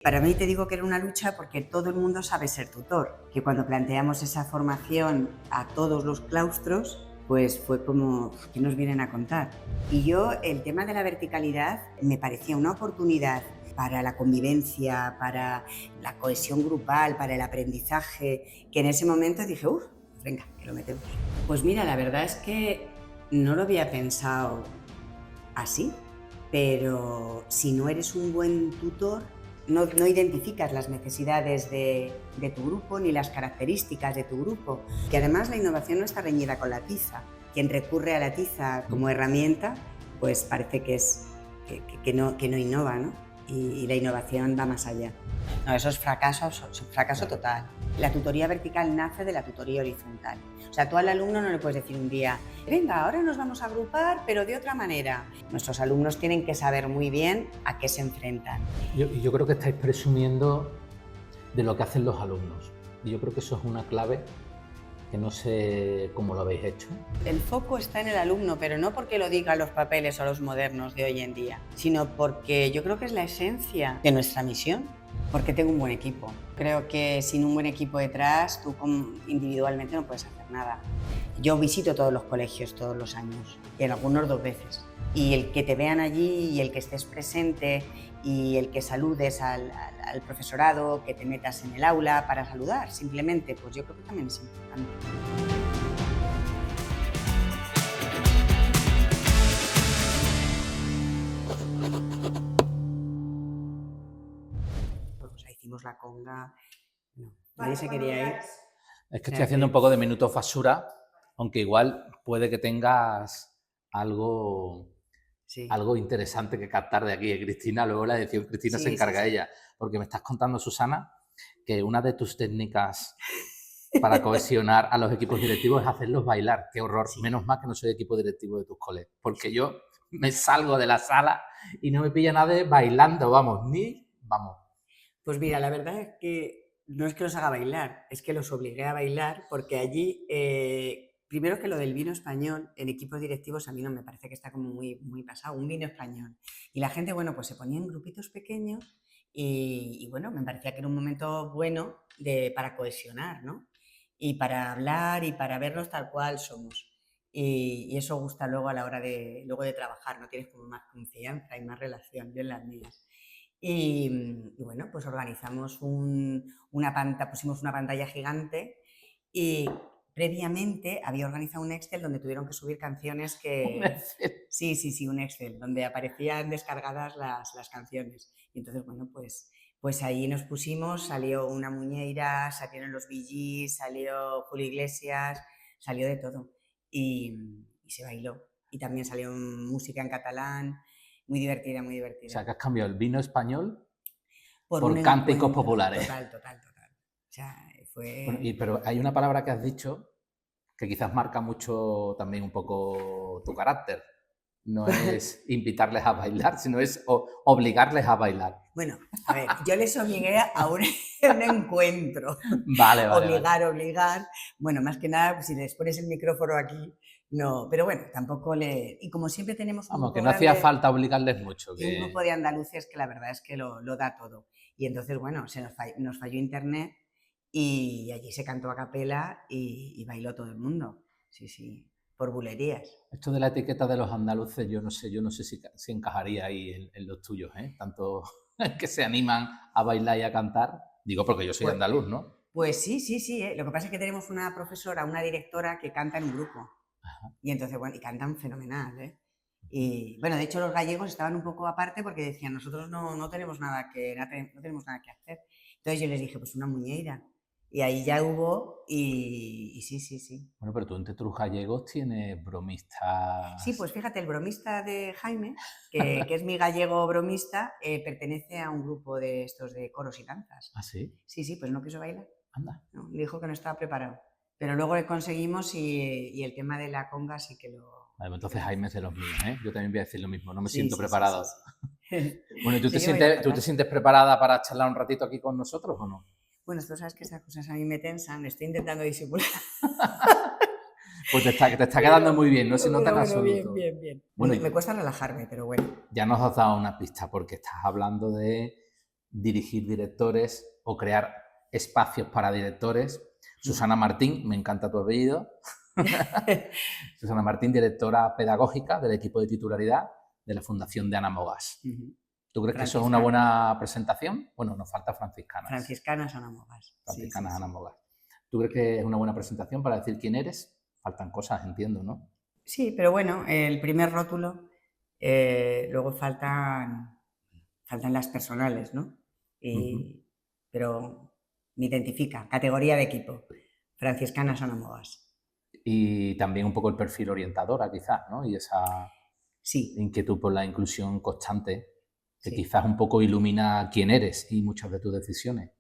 Para mí te digo que era una lucha porque todo el mundo sabe ser tutor, que cuando planteamos esa formación a todos los claustros, pues fue como, ¿qué nos vienen a contar? Y yo, el tema de la verticalidad me parecía una oportunidad para la convivencia, para la cohesión grupal, para el aprendizaje, que en ese momento dije, pues venga, que lo metemos. Pues mira, la verdad es que no lo había pensado así, pero si no eres un buen tutor, no identificas las necesidades de tu grupo ni las características de tu grupo. Que además la innovación no está reñida con la tiza. Quien recurre a la tiza como herramienta, pues parece que no innova, ¿no? Y la innovación va más allá. No, eso es fracaso total. La tutoría vertical nace de la tutoría horizontal. O sea, tú al alumno no le puedes decir un día, venga, ahora nos vamos a agrupar, pero de otra manera. Nuestros alumnos tienen que saber muy bien a qué se enfrentan. Yo creo que estáis presumiendo de lo que hacen los alumnos. Y yo creo que eso es una clave que no sé cómo lo habéis hecho. El foco está en el alumno, pero no porque lo digan los papeles o los modernos de hoy en día, sino porque yo creo que es la esencia de nuestra misión, porque tengo un buen equipo. Creo que sin un buen equipo detrás, tú individualmente no puedes hacer nada. Yo visito todos los colegios todos los años, y en algunos 2 veces. Y el que te vean allí y el que estés presente y el que saludes al profesorado, que te metas en el aula para saludar, simplemente, pues yo creo que también es importante. Pues ahí hicimos la conga, no, nadie se quería ir. Es que estoy haciendo un poco de minuto basura, aunque igual puede que tengas algo interesante que captar de aquí, Cristina. Luego la edición, Cristina se encarga ella. Porque me estás contando, Susana, que una de tus técnicas para cohesionar a los equipos directivos es hacerlos bailar. ¡Qué horror! Sí. Menos mal que no soy equipo directivo de tus coles, porque yo me salgo de la sala y no me pilla nadie bailando, vamos. Pues mira, la verdad es que no es que los haga bailar, es que los obligué a bailar porque allí, primero que lo del vino español en equipos directivos a mí no me parece que está como muy pasado, un vino español. Y la gente, bueno, pues se ponía en grupitos pequeños y bueno, me parecía que era un momento bueno para cohesionar, ¿no? Y para hablar y para vernos tal cual somos. Y eso gusta luego a la hora de trabajar, ¿no? Tienes como más confianza y más relación, yo en las mías. Y bueno, pues organizamos pusimos una pantalla gigante y previamente había organizado un Excel donde tuvieron que subir canciones que... Sí, un Excel, donde aparecían descargadas las canciones. Y entonces, bueno, pues ahí nos pusimos, salió Una Muñeira, salieron los Bee Gees, salió Julio Iglesias, salió de todo. Y se bailó. Y también salió música en catalán. Muy divertida, muy divertida. O sea, que has cambiado el vino español por cánticos populares. Total. O sea, fue... Bueno, pero hay una palabra que has dicho que quizás marca mucho también un poco tu carácter. No es invitarles a bailar, sino es obligarles a bailar. Bueno, a ver, yo les obligué a un encuentro. Vale. Obligar. Bueno, más que nada, pues, si les pones el micrófono aquí, no. Pero bueno, tampoco le... Y como siempre tenemos un grupo que no hacía falta obligarles mucho. Y un grupo de andaluces que la verdad es que lo da todo. Y entonces, bueno, nos falló internet y allí se cantó a capela y bailó todo el mundo. Sí, por bulerías. Esto de la etiqueta de los andaluces, yo no sé si encajaría ahí en los tuyos, ¿eh? Tanto que se animan a bailar y a cantar. Digo porque yo soy andaluz, ¿no? Pues sí. Lo que pasa es que tenemos una profesora, una directora que canta en un grupo. Ajá. Y entonces, bueno, y cantan fenomenal, ¿eh? Y bueno, de hecho los gallegos estaban un poco aparte porque decían, nosotros no tenemos nada que hacer. Entonces yo les dije, pues Una Muñeira. Y ahí ya hubo y sí. Bueno, pero tú entre tus gallegos tienes bromistas... Sí, pues fíjate, el bromista de Jaime, que es mi gallego bromista, pertenece a un grupo de estos de coros y danzas. ¿Ah, sí? Sí, pues no quiso bailar. Anda. No, dijo que no estaba preparado. Pero luego le conseguimos y el tema de la conga sí que lo... Vale, entonces Jaime es de los míos, ¿eh? Yo también voy a decir lo mismo, no me siento preparado. Sí. Bueno, ¿y tú te sientes preparada para charlar un ratito aquí con nosotros o no? Bueno, tú sabes que esas cosas a mí me tensan, estoy intentando disimular. Pues te está quedando muy bien, no se nota en absoluto. Bien. Bueno, me cuesta relajarme, pero bueno. Ya nos has dado una pista porque estás hablando de dirigir directores o crear espacios para directores. Susana Martín, me encanta tu apellido. Susana Martín, directora pedagógica del equipo de titularidad de la Fundación de Ana Mogas. ¿Tú crees que eso es una buena presentación? Bueno, nos falta franciscanas. Franciscanas Ana Mogas. Franciscanas Ana Mogas. ¿Tú crees que es una buena presentación para decir quién eres? Faltan cosas, entiendo, ¿no? Sí, pero bueno, el primer rótulo, luego faltan las personales, ¿no? Pero me identifica, categoría de equipo, franciscanas Ana Mogas. Y también un poco el perfil orientadora, quizás, ¿no? Y esa inquietud por la inclusión constante, que quizás un poco ilumina quién eres y muchas de tus decisiones.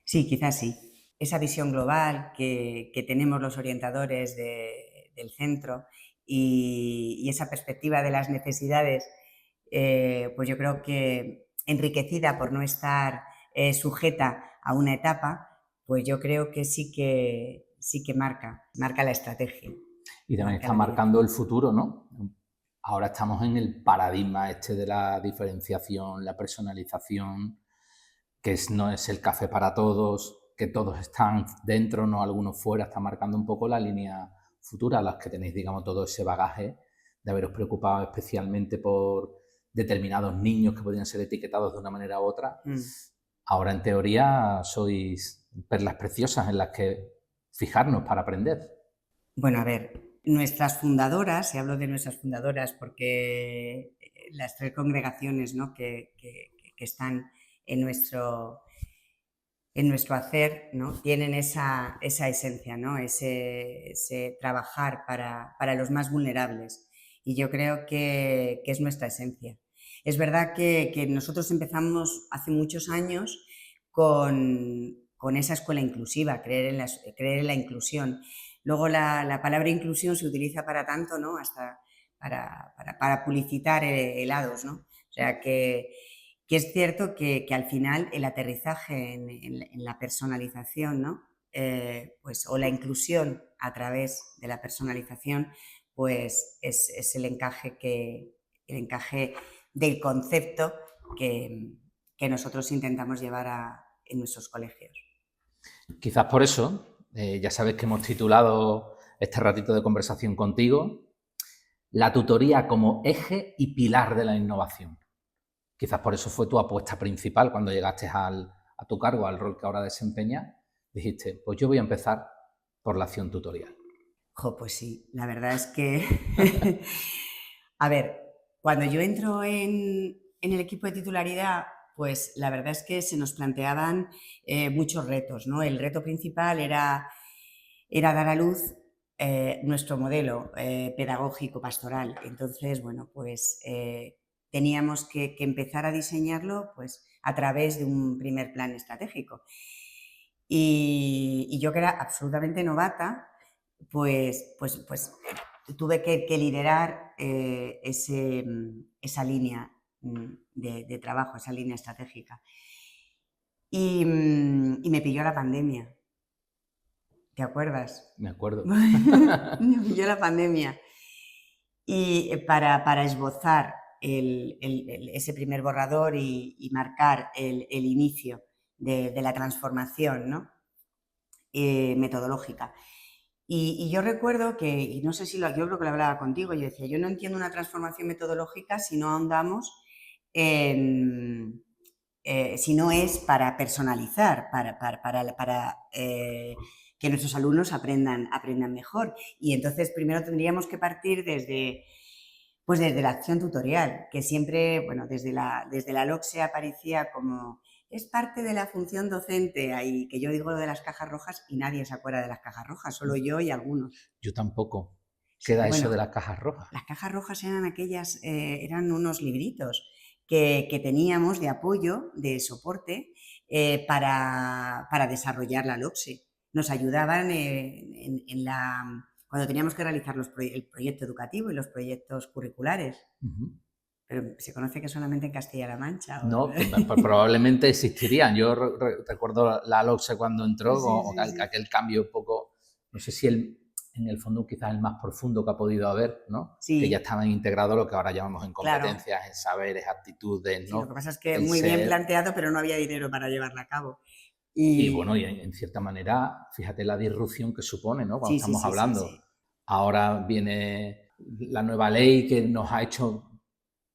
Sí, quizás sí. Esa visión global que tenemos los orientadores del centro y esa perspectiva de las necesidades, pues yo creo que enriquecida por no estar sujeta a una etapa, pues yo creo que sí que marca la estrategia. Y también está marcando el futuro, ¿no? Ahora estamos en el paradigma de la diferenciación, la personalización, que no es el café para todos, que todos están dentro, no algunos fuera. Está marcando un poco la línea futura, las que tenéis, digamos, todo ese bagaje de haberos preocupado especialmente por determinados niños que podían ser etiquetados de una manera u otra. Ahora, en teoría, sois perlas preciosas en las que fijarnos para aprender. Bueno, a ver, nuestras fundadoras, y hablo de nuestras fundadoras porque las 3 congregaciones, ¿no?, que están en nuestro hacer, ¿no?, tienen esa esencia, ¿no?, ese trabajar para los más vulnerables. Y yo creo que es nuestra esencia. Es verdad que nosotros empezamos hace muchos años con esa escuela inclusiva, creer en la inclusión. Luego la palabra inclusión se utiliza para tanto, ¿no?, hasta para publicitar helados, ¿no? O sea que es cierto que al final el aterrizaje en la personalización, ¿no?, pues, o la inclusión a través de la personalización, pues es el encaje del concepto que nosotros intentamos llevar en nuestros colegios. Quizás por eso, ya sabes que hemos titulado este ratito de conversación contigo, la tutoría como eje y pilar de la innovación. Quizás por eso fue tu apuesta principal cuando llegaste a tu cargo, al rol que ahora desempeñas. Dijiste, pues yo voy a empezar por la acción tutorial. Pues sí, la verdad es que... A ver, cuando yo entro en el equipo de titularidad, pues la verdad es que se nos planteaban muchos retos, ¿no? El reto principal era dar a luz nuestro modelo pedagógico pastoral. Entonces, bueno, pues teníamos que empezar a diseñarlo, pues, a través de un primer plan estratégico. Y yo, que era absolutamente novata, pues tuve que liderar esa línea de trabajo, esa línea estratégica. Y me pilló la pandemia. ¿Te acuerdas? Me acuerdo. Me pilló la pandemia. Y para esbozar ese primer borrador y marcar el inicio de la transformación, ¿no?, metodológica. Y yo recuerdo que, y no sé si yo creo que lo hablaba contigo, yo decía, yo no entiendo una transformación metodológica si no ahondamos si no es para personalizar, para que nuestros alumnos aprendan mejor. Y entonces primero tendríamos que partir desde la acción tutorial, que siempre, bueno, desde la LOCSE aparecía como... Es parte de la función docente, ahí, que yo digo lo de las cajas rojas y nadie se acuerda de las cajas rojas, solo yo y algunos. Yo tampoco. ¿Qué da eso de las cajas rojas? Las cajas rojas eran unos libritos que teníamos de apoyo, de soporte, para desarrollar la LOCSE. Nos ayudaban cuando teníamos que realizar el proyecto educativo y los proyectos curriculares. Pero se conoce que solamente en Castilla-La Mancha. No, pues probablemente existirían. Yo recuerdo la LOCSE cuando entró, aquel cambio un poco, no sé si en en el fondo quizás el más profundo que ha podido haber, ¿no? Sí. Que ya estaban integrados lo que ahora llamamos en competencias, claro. en saberes, actitudes, ¿no? Sí, lo que pasa es que el muy bien ser. planteado, pero no había dinero para llevarla a cabo. Y bueno, y en cierta manera, fíjate la disrupción que supone, ¿no? Cuando sí, estamos sí, hablando. sí. Ahora viene la nueva ley que nos ha hecho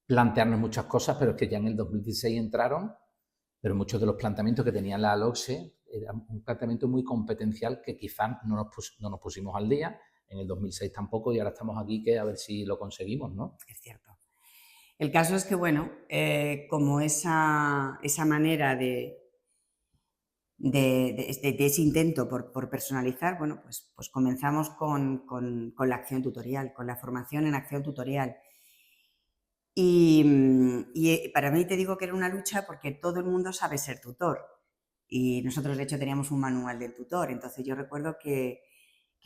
plantearnos muchas cosas, pero es que ya en el 2016 entraron, pero muchos de los planteamientos que tenía la LOCSE eran un planteamiento muy competencial que quizás no nos pusimos al día, en el 2006 tampoco, y ahora estamos aquí que a ver si lo conseguimos, ¿no? Es cierto. El caso es que, bueno, como esa manera de ese intento por personalizar, bueno, pues comenzamos con la acción tutorial, con la formación en acción tutorial. Y para mí te digo que era una lucha porque todo el mundo sabe ser tutor. Y nosotros, de hecho, teníamos un manual del tutor. Entonces yo recuerdo que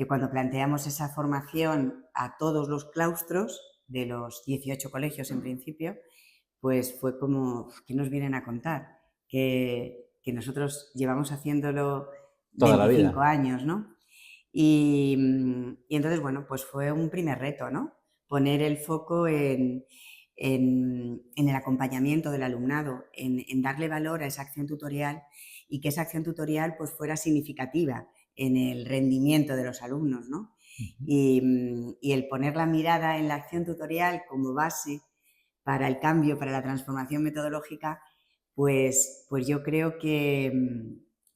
cuando planteamos esa formación a todos los claustros de los 18 colegios en principio, pues fue como, ¿qué nos vienen a contar? Que nosotros llevamos haciéndolo Toda la 25 vida. años, ¿no? Y entonces, bueno, pues fue un primer reto, ¿no? Poner el foco en el acompañamiento del alumnado, en darle valor a esa acción tutorial y que esa acción tutorial pues fuera significativa en el rendimiento de los alumnos, ¿no? Y el poner la mirada en la acción tutorial como base para el cambio, para la transformación metodológica, pues yo creo que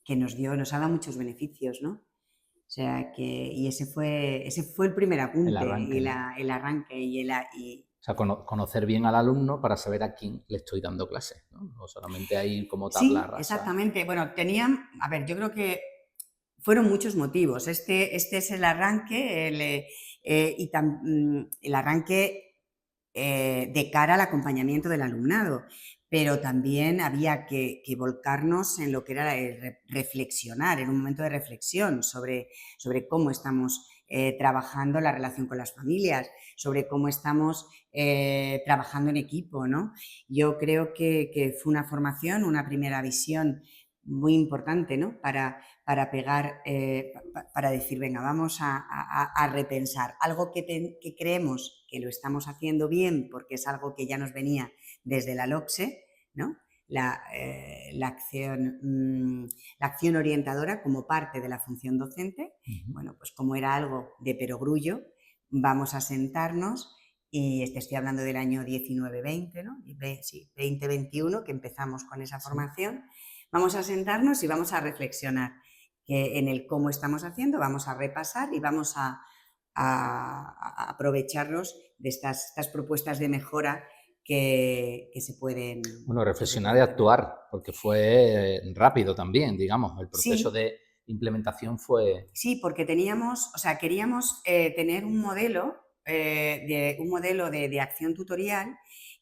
nos ha dado muchos beneficios, ¿no? O sea que, y ese fue el primer apunte, El arranque, el arranque o sea, conocer bien al alumno para saber a quién le estoy dando clases, ¿no? No solamente hay como tabla Sí, rasa. exactamente. Bueno, yo creo que fueron muchos motivos. Este es el arranque, el arranque de cara al acompañamiento del alumnado, pero también había que volcarnos en lo que era reflexionar, en un momento de reflexión sobre cómo estamos trabajando la relación con las familias, sobre cómo estamos trabajando en equipo, ¿no? Yo creo que fue una formación, una primera visión muy importante, ¿no? Para pegar, para decir, venga, vamos a repensar algo que creemos que lo estamos haciendo bien porque es algo que ya nos venía desde la LOCSE, ¿no? La acción orientadora como parte de la función docente. Bueno, pues como era algo de perogrullo, vamos a sentarnos y estoy hablando del año 19-20, ¿no? Sí, 20-21, que empezamos con esa formación. Vamos a sentarnos y vamos a reflexionar en el cómo estamos haciendo, vamos a repasar y vamos a aprovecharnos de estas propuestas de mejora que se pueden... Bueno, reflexionar y actuar, porque fue rápido también, digamos, el proceso sí, de implementación fue... Sí, porque queríamos tener un modelo de acción tutorial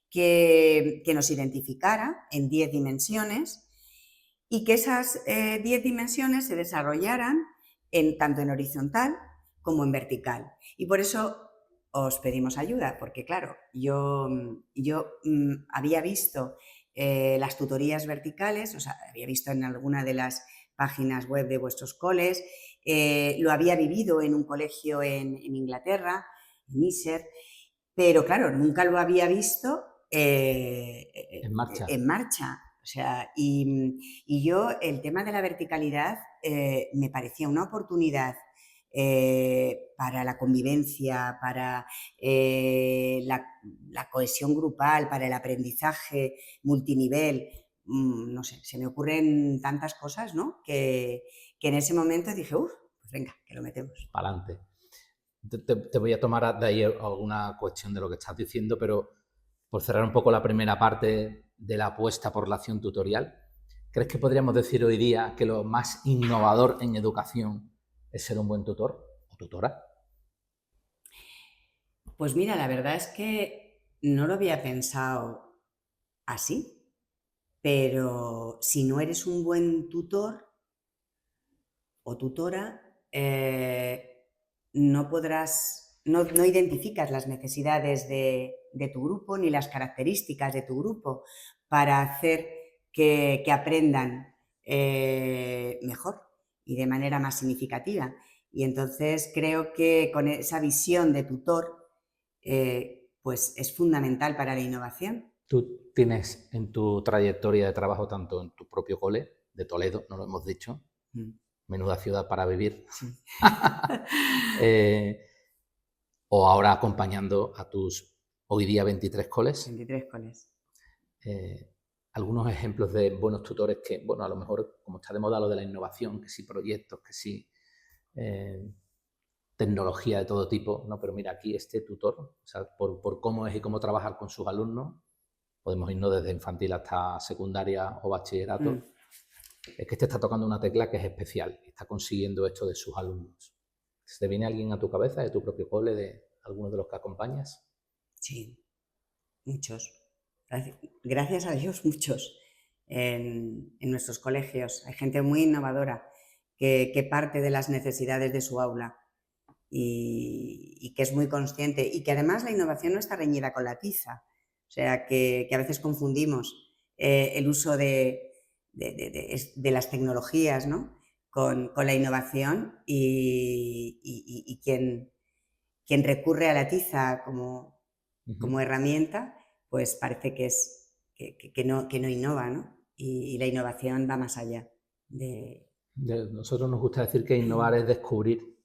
que nos identificara en 10 dimensiones y que esas 10 dimensiones se desarrollaran tanto en horizontal como en vertical. Y por eso os pedimos ayuda, porque claro, yo había visto las tutorías verticales, o sea, había visto en alguna de las páginas web de vuestros coles, lo había vivido en un colegio en Inglaterra, en Iser, pero claro, nunca lo había visto En marcha. En marcha. O sea, y yo el tema de la verticalidad me parecía una oportunidad para la convivencia, para la cohesión grupal, para el aprendizaje multinivel. No sé, se me ocurren tantas cosas, ¿no? Que en ese momento dije, pues venga, que lo metemos. Para adelante. Te voy a tomar de ahí alguna cuestión de lo que estás diciendo, pero por cerrar un poco la primera parte de la apuesta por la acción tutorial, ¿crees que podríamos decir hoy día que lo más innovador en educación es ser un buen tutor o tutora? Pues mira, la verdad es que no lo había pensado así, pero si no eres un buen tutor o tutora, no podrás, no identificas las necesidades de tu grupo ni las características de tu grupo para hacer que aprendan mejor y de manera más significativa. Y entonces creo que con esa visión de tutor, pues es fundamental para la innovación. Tú tienes en tu trayectoria de trabajo, tanto en tu propio cole de Toledo, no lo hemos dicho, menuda ciudad para vivir, sí. O ahora acompañando a tus hoy día 23 coles. 23 coles. Algunos ejemplos de buenos tutores que, bueno, a lo mejor como está de moda lo de la innovación, que sí proyectos, que sí tecnología de todo tipo, no, pero mira, aquí este tutor, o sea, por cómo es y cómo trabajar con sus alumnos, podemos irnos desde infantil hasta secundaria o bachillerato, es que este está tocando una tecla que es especial y está consiguiendo esto de sus alumnos. ¿Se te viene alguien a tu cabeza, de tu propio cole, de alguno de los que acompañas? Sí, muchos. Gracias a Dios, muchos. En nuestros colegios hay gente muy innovadora que parte de las necesidades de su aula y que es muy consciente y que además la innovación no está reñida con la tiza. O sea, que a veces confundimos el uso de las tecnologías, ¿no?, con la innovación y quien recurre a la tiza como herramienta, pues parece que no innova, ¿no? Y la innovación va más allá Nosotros nos gusta decir que innovar es descubrir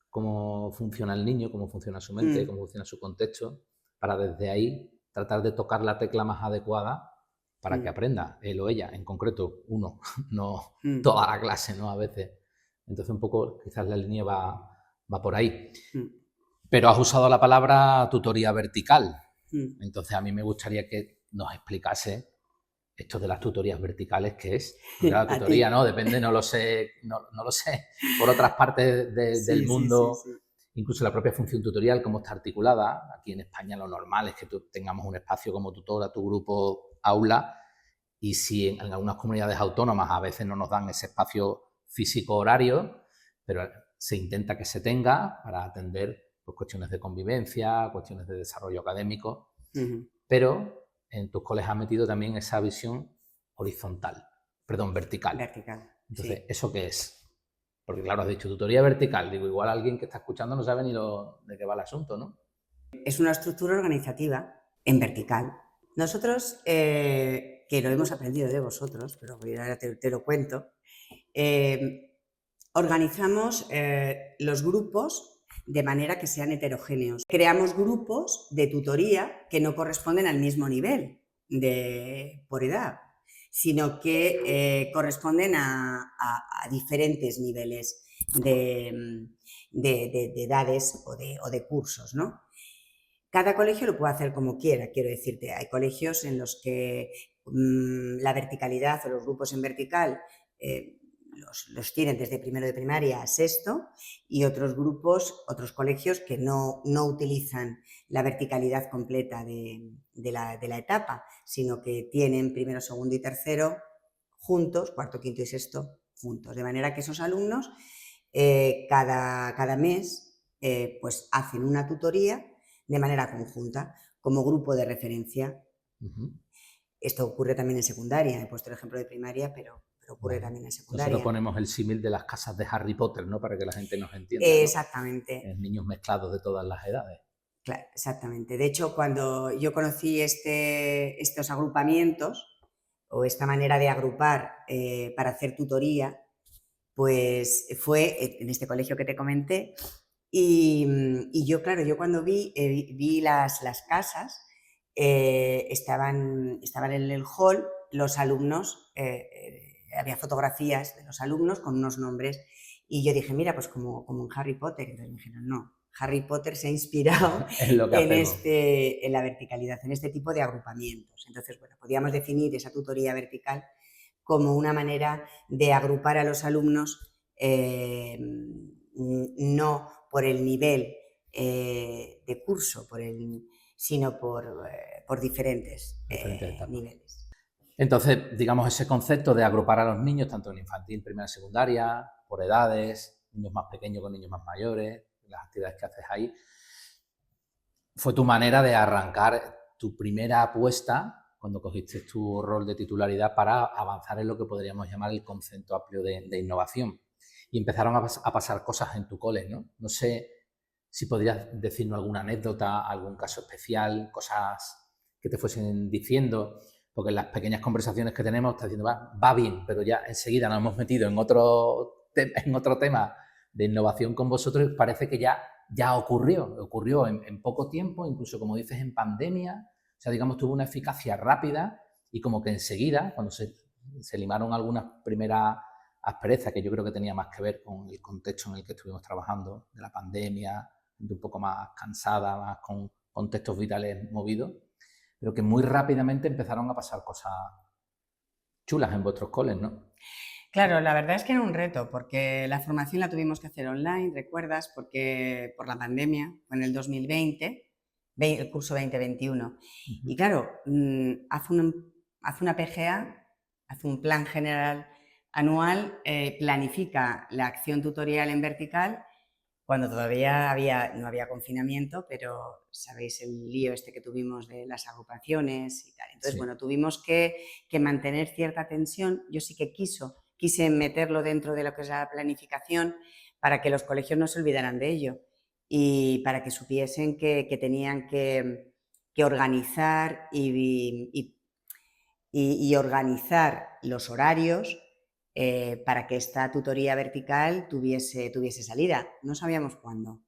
cómo funciona el niño, cómo funciona su mente, cómo funciona su contexto, para desde ahí tratar de tocar la tecla más adecuada para que aprenda, él o ella, en concreto uno, no toda la clase, ¿no? A veces. Entonces un poco quizás la línea va por ahí. Pero has usado la palabra tutoría vertical. Entonces a mí me gustaría que nos explicase esto de las tutorías verticales, ¿qué es? La tutoría, ¿no? Depende, no lo sé por otras partes del mundo, sí. Incluso la propia función tutorial, cómo está articulada. Aquí en España lo normal es que tengamos un espacio como tutora, tu grupo aula, y si en algunas comunidades autónomas a veces no nos dan ese espacio físico horario, pero se intenta que se tenga para atender pues, cuestiones de convivencia, cuestiones de desarrollo académico, pero en tus coles has metido también esa visión vertical. Entonces, sí. ¿Eso qué es? Porque claro, has dicho tutoría vertical. Digo, igual alguien que está escuchando no sabe ni de qué va el asunto, ¿no? Es una estructura organizativa en vertical. Nosotros, que lo hemos aprendido de vosotros, pero ahora te lo cuento, organizamos los grupos de manera que sean heterogéneos. Creamos grupos de tutoría que no corresponden al mismo nivel por edad, sino que corresponden a diferentes niveles de edades o de cursos, ¿no? Cada colegio lo puede hacer como quiera, quiero decirte. Hay colegios en los que la verticalidad o los grupos en vertical los tienen desde primero de primaria a sexto, y otros colegios que no utilizan la verticalidad completa de la etapa, sino que tienen primero, segundo y tercero juntos, cuarto, quinto y sexto juntos. De manera que esos alumnos cada mes pues hacen una tutoría de manera conjunta, como grupo de referencia. Esto ocurre también en secundaria. He puesto el ejemplo de primaria, pero ocurre también en secundaria. Nosotros ponemos el símil de las casas de Harry Potter, ¿no? Para que la gente nos entienda, ¿no? Exactamente. Niños mezclados de todas las edades. Claro, exactamente. De hecho, cuando yo conocí estos agrupamientos o esta manera de agrupar para hacer tutoría, pues fue en este colegio que te comenté. Y yo, claro, yo cuando vi las casas, estaban en el hall los alumnos, había fotografías de los alumnos con unos nombres, y yo dije, mira, pues como en Harry Potter. Entonces me dijeron, no, Harry Potter se ha inspirado en la verticalidad, en este tipo de agrupamientos. Entonces, bueno, podíamos definir esa tutoría vertical como una manera de agrupar a los alumnos, no por el nivel de curso, sino por diferentes niveles. Entonces, digamos, ese concepto de agrupar a los niños, tanto en infantil, primaria, secundaria, por edades, niños más pequeños con niños más mayores, las actividades que haces ahí, fue tu manera de arrancar tu primera apuesta cuando cogiste tu rol de titularidad para avanzar en lo que podríamos llamar el concepto amplio de innovación. Y empezaron a pasar cosas en tu cole, ¿no? No sé si podrías decirnos alguna anécdota, algún caso especial, cosas que te fuesen diciendo, porque en las pequeñas conversaciones que tenemos estás diciendo, va bien, pero ya enseguida nos hemos metido en otro tema de innovación con vosotros y parece que ya ocurrió en poco tiempo, incluso como dices, en pandemia. O sea, digamos, tuvo una eficacia rápida y como que enseguida, cuando se limaron algunas primeras asperezas, que yo creo que tenía más que ver con el contexto en el que estuvimos trabajando, de la pandemia, un poco más cansada, más con contextos vitales movidos, pero que muy rápidamente empezaron a pasar cosas chulas en vuestros coles, ¿no? Claro, la verdad es que era un reto, porque la formación la tuvimos que hacer online, ¿recuerdas? Porque por la pandemia, fue en el 2020, el curso 2021. Y claro, hace una PGA, hace un plan general anual, planifica la acción tutorial en vertical, cuando todavía no había confinamiento, pero sabéis el lío este que tuvimos de las agrupaciones y tal. Entonces, sí, bueno, tuvimos que mantener cierta tensión. Yo sí que quise meterlo dentro de lo que es la planificación para que los colegios no se olvidaran de ello y para que supiesen que tenían que organizar y organizar los horarios para que esta tutoría vertical tuviese salida. No sabíamos cuándo,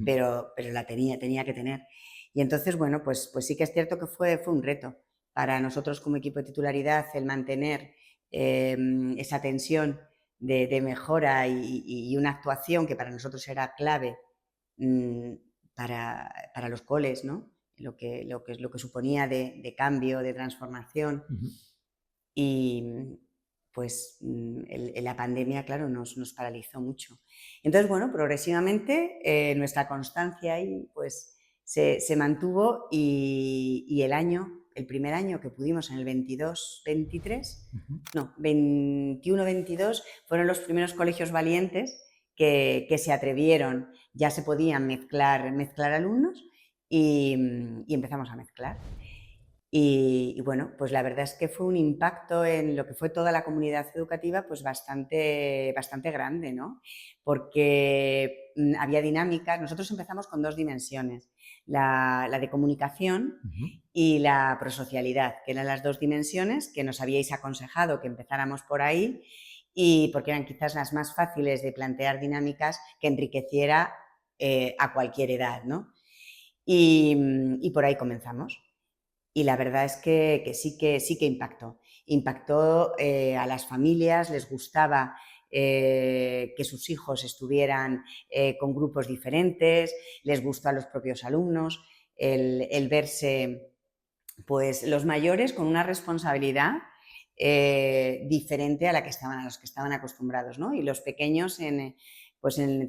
pero la tenía que tener. Y entonces, bueno, pues sí que es cierto que fue un reto para nosotros como equipo de titularidad el mantener esa tensión de mejora y una actuación que para nosotros era clave para los coles, ¿no? Lo que suponía de cambio, de transformación. Y pues la pandemia, claro, nos paralizó mucho. Entonces, bueno, progresivamente nuestra constancia ahí pues se mantuvo y el primer año que pudimos, en el 22-23, no, 21-22, fueron los primeros colegios valientes que se atrevieron, ya se podían mezclar alumnos y empezamos a mezclar. Y bueno, pues la verdad es que fue un impacto en lo que fue toda la comunidad educativa pues bastante grande, ¿no? Porque había dinámicas. Nosotros empezamos con 2 dimensiones, la de comunicación y la prosocialidad, que eran las 2 dimensiones que nos habíais aconsejado que empezáramos por ahí y porque eran quizás las más fáciles de plantear dinámicas que enriqueciera a cualquier edad, ¿no? Y por ahí comenzamos. Y la verdad es que sí que impactó. Impactó a las familias, les gustaba que sus hijos estuvieran con grupos diferentes, les gustó a los propios alumnos el verse pues, los mayores con una responsabilidad diferente a los que estaban acostumbrados, ¿no? Y los pequeños en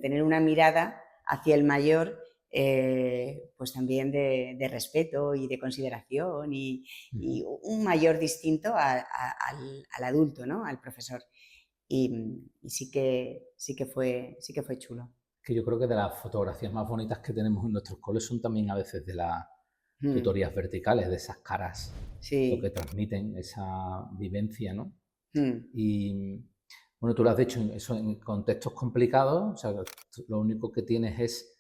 tener una mirada hacia el mayor pues también de respeto y de consideración y un mayor distinto al adulto, ¿no? Al profesor. Y sí que fue chulo. Que yo creo que de las fotografías más bonitas que tenemos en nuestros coles son también a veces de las tutorías verticales, de esas caras, lo que transmiten, esa vivencia, ¿no? Y bueno, tú lo has dicho, eso en contextos complicados, o sea, lo único que tienes es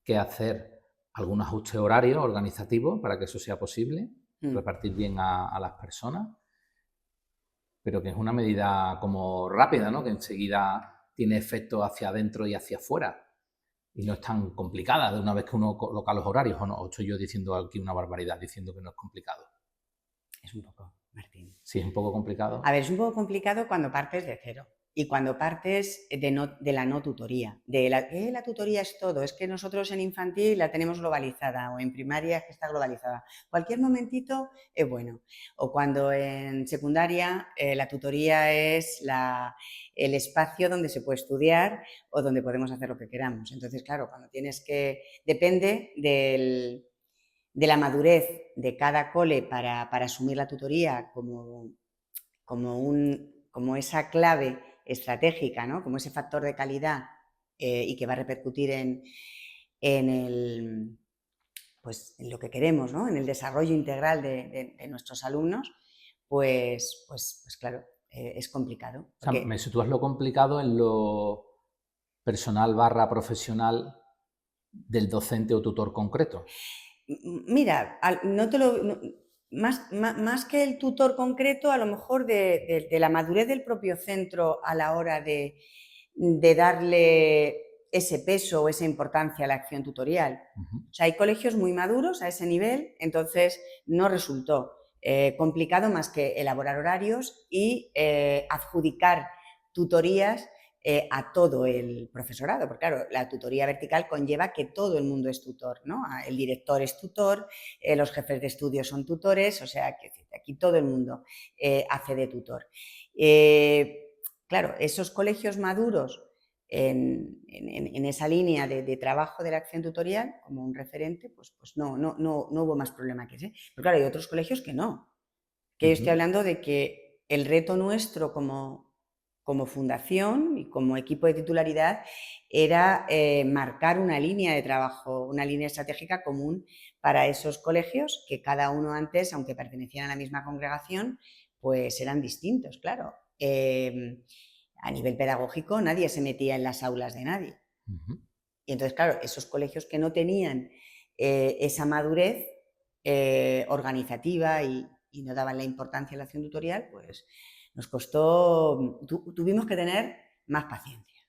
que hacer algún ajuste horario organizativo para que eso sea posible, repartir bien a las personas, pero que es una medida como rápida, ¿no? Que enseguida tiene efecto hacia adentro y hacia afuera. Y no es tan complicada de una vez que uno coloca los horarios, ¿o no? ¿O estoy yo diciendo aquí una barbaridad, diciendo que no es complicado? Es un poco, Martín. Sí, es un poco complicado. A ver, es un poco complicado cuando partes de cero. Y cuando partes de la no tutoría, la tutoría es todo, es que nosotros en infantil la tenemos globalizada o en primaria es que está globalizada. Cualquier momentito es bueno. O cuando en secundaria la tutoría es el espacio donde se puede estudiar o donde podemos hacer lo que queramos. Entonces, claro, cuando depende de la madurez de cada cole para asumir la tutoría como esa clave estratégica, ¿no? Como ese factor de calidad y que va a repercutir en lo que queremos, ¿no? En el desarrollo integral de nuestros alumnos, pues claro, es complicado. Porque... O sea, me sitúas lo complicado en lo personal / profesional del docente o tutor concreto? Mira, más que el tutor concreto, a lo mejor de la madurez del propio centro a la hora de darle ese peso o esa importancia a la acción tutorial. O sea, hay colegios muy maduros a ese nivel, entonces no resultó complicado más que elaborar horarios y adjudicar tutorías a todo el profesorado, porque claro, la tutoría vertical conlleva que todo el mundo es tutor, ¿no? El director es tutor, los jefes de estudio son tutores, o sea, que aquí todo el mundo hace de tutor. Claro, esos colegios maduros en esa línea de trabajo de la acción tutorial, como un referente, pues no hubo más problema que ese. Pero claro, hay otros colegios que no. Que yo estoy hablando de que el reto nuestro como fundación y como equipo de titularidad era marcar una línea de trabajo, una línea estratégica común para esos colegios que cada uno antes, aunque pertenecían a la misma congregación, pues eran distintos, claro. A nivel pedagógico nadie se metía en las aulas de nadie. Y entonces, claro, esos colegios que no tenían esa madurez organizativa y no daban la importancia a la acción tutorial, pues nos costó, tuvimos que tener más paciencia.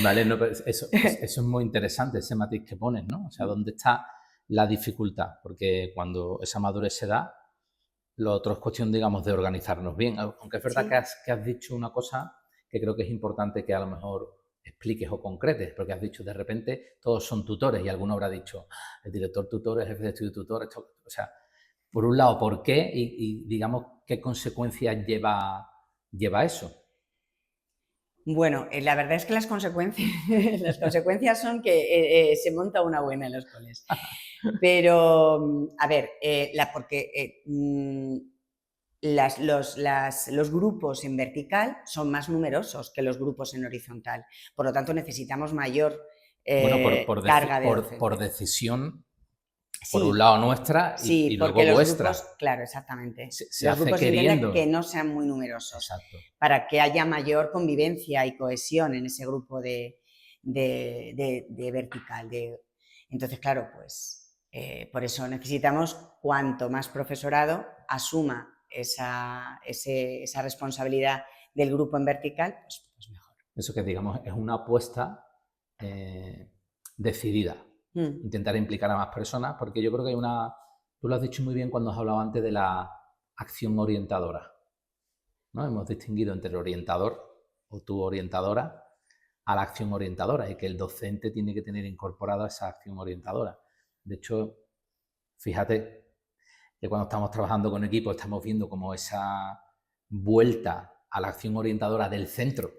Vale, no, pero eso es muy interesante, ese matiz que pones, ¿no? O sea, ¿dónde está la dificultad? Porque cuando esa madurez se da, lo otro es cuestión, digamos, de organizarnos bien. Aunque es verdad que has dicho una cosa que creo que es importante que a lo mejor expliques o concretes, porque has dicho de repente todos son tutores y alguno habrá dicho el director tutor, el jefe de estudio tutor, esto, o sea, por un lado, ¿por qué? Y digamos, ¿qué consecuencias lleva eso? Bueno, la verdad es que las consecuencias son que se monta una buena en los coles. Pero, a ver, porque los grupos en vertical son más numerosos que los grupos en horizontal. Por lo tanto, necesitamos mayor carga de docente. Por decisión, por un lado nuestra y luego vuestra. Grupos, claro, exactamente. Se los hace grupos queriendo. Que no sean muy numerosos. Exacto. Para que haya mayor convivencia y cohesión en ese grupo de vertical. Entonces, claro, pues por eso necesitamos cuanto más profesorado asuma esa responsabilidad del grupo en vertical, pues mejor. Eso que digamos es una apuesta decidida. Intentar implicar a más personas, porque yo creo que hay tú lo has dicho muy bien cuando has hablado antes de la acción orientadora, ¿no? Hemos distinguido entre el orientador o tu orientadora a la acción orientadora y que el docente tiene que tener incorporada esa acción orientadora. De hecho, fíjate que cuando estamos trabajando con equipos estamos viendo como esa vuelta a la acción orientadora del centro,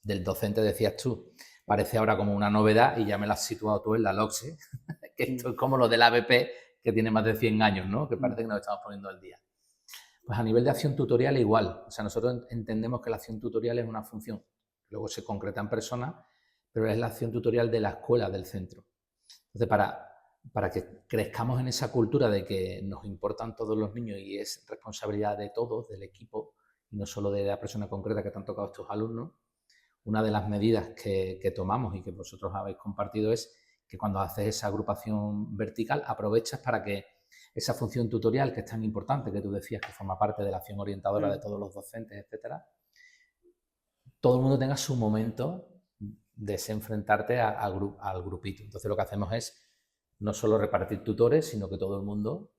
del docente, decías tú, parece ahora como una novedad y ya me la has situado tú en la LOCSE, que esto es como lo del ABP que tiene más de 100 años, ¿no? Que parece que nos estamos poniendo al día. Pues a nivel de acción tutorial igual. O sea, nosotros entendemos que la acción tutorial es una función que luego se concreta en persona, pero es la acción tutorial de la escuela, del centro. Entonces, para que crezcamos en esa cultura de que nos importan todos los niños y es responsabilidad de todos, del equipo, y no solo de la persona concreta que te han tocado estos alumnos, una de las medidas que tomamos y que vosotros habéis compartido es que cuando haces esa agrupación vertical aprovechas para que esa función tutorial que es tan importante, que tú decías que forma parte de la acción orientadora de todos los docentes, etcétera, todo el mundo tenga su momento de enfrentarte al grupito. Entonces lo que hacemos es no solo repartir tutores, sino que todo el mundo